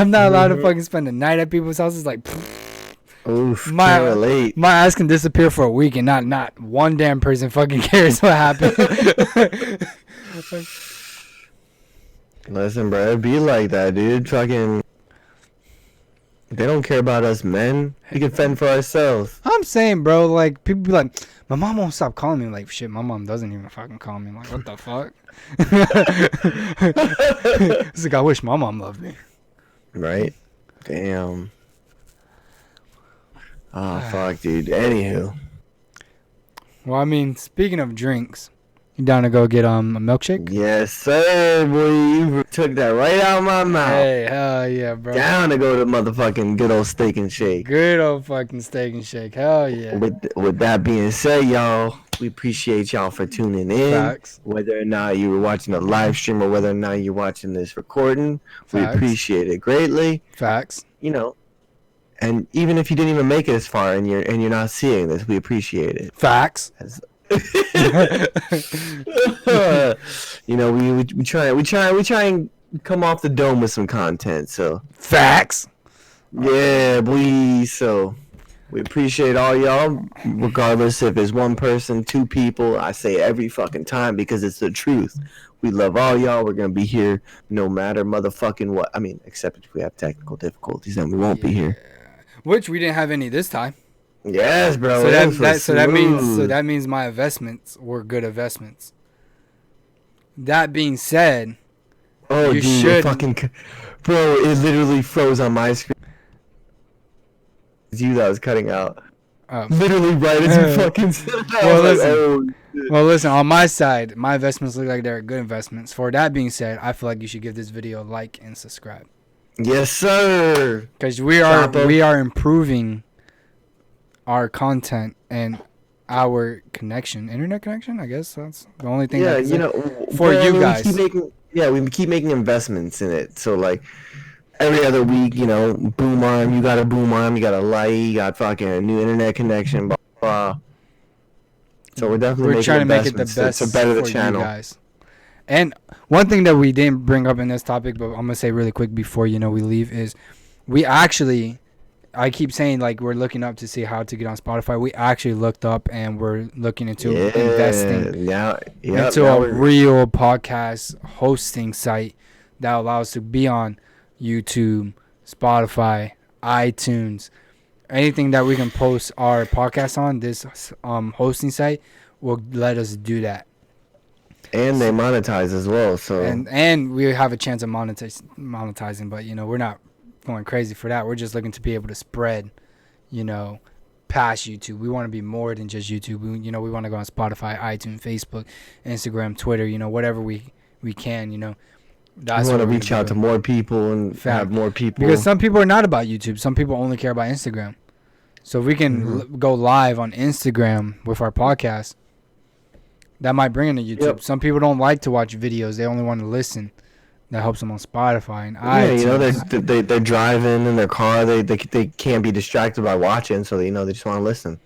not allowed to fucking spend the night at people's houses. Like, oof, my relate. My ass can disappear for a week and not one damn person fucking cares what happened. Listen, bro, it'd be like that, dude. Fucking, they don't care about us men. We can fend for ourselves. I'm saying, bro, like, people be like, my mom won't stop calling me. Like, shit, my mom doesn't even fucking call me. Like, what the fuck? It's like, I wish my mom loved me. Right? Damn. Oh, fuck, dude. Anywho. Well, I mean, speaking of drinks, you down to go get a milkshake? Yes, sir, boy. You took that right out of my mouth. Hey, hell yeah, bro. Down to go to motherfucking good old Steak and Shake. Good old fucking Steak and Shake. Hell yeah. With that being said, y'all, we appreciate y'all for tuning in. Facts. Whether or not you were watching a live stream or whether or not you're watching this recording, we appreciate it greatly. Facts. And even if you didn't even make it as far and you're not seeing this, we appreciate it. Facts. We try and come off the dome with some content. So facts. Yeah, so we appreciate all y'all, regardless if it's one person, two people. I say every fucking time because it's the truth. We love all y'all. We're gonna be here no matter motherfucking what. I mean, except if we have technical difficulties, then we won't be here. Which we didn't have any this time. Yes, bro. So that means my investments were good investments. That being said, you should fucking, bro. It literally froze on my screen. It's you that was cutting out. Literally right as you fucking said that. Well, listen. On my side, my investments look like they're good investments. For that being said, I feel like you should give this video a like and subscribe. Yes, sir. Because we are improving our content and our internet connection. I guess that's the only thing. Yeah, for you guys. We keep making investments in it. So like every other week, boom arm. You got a boom arm. You got a light. You got fucking a new internet connection. Blah blah. So we're definitely trying to make it the best to better the channel. You guys. And one thing that we didn't bring up in this topic, but I'm gonna say really quick before we leave, is we actually, I keep saying like we're looking up to see how to get on Spotify. We actually looked up and we're looking into investing into a real podcast hosting site that allows us to be on YouTube, Spotify, iTunes, anything that we can post our podcast on. This hosting site will let us do that. And they monetize as well, so and we have a chance of monetizing, but we're not going crazy for that. We're just looking to be able to spread, past YouTube. We want to be more than just YouTube. We want to go on Spotify, iTunes, Facebook, Instagram, Twitter. Whatever we can. That's we want to what we're reach out to doing. more people and Fact. have more people. Because some people are not about YouTube. Some people only care about Instagram. So if we can go live on Instagram with our podcast, that might bring in to YouTube. Yep. Some people don't like to watch videos. They only want to listen. That helps them on Spotify and iTunes. They're driving in their car. They can't be distracted by watching, so they just want to listen.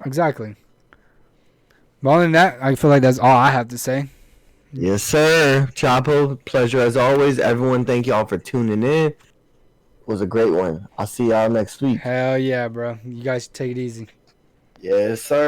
Exactly. But other than that, I feel like that's all I have to say. Yes, sir. Chapo, pleasure as always. Everyone, thank y'all for tuning in. It was a great one. I'll see y'all next week. Hell yeah, bro. You guys take it easy. Yes, sir.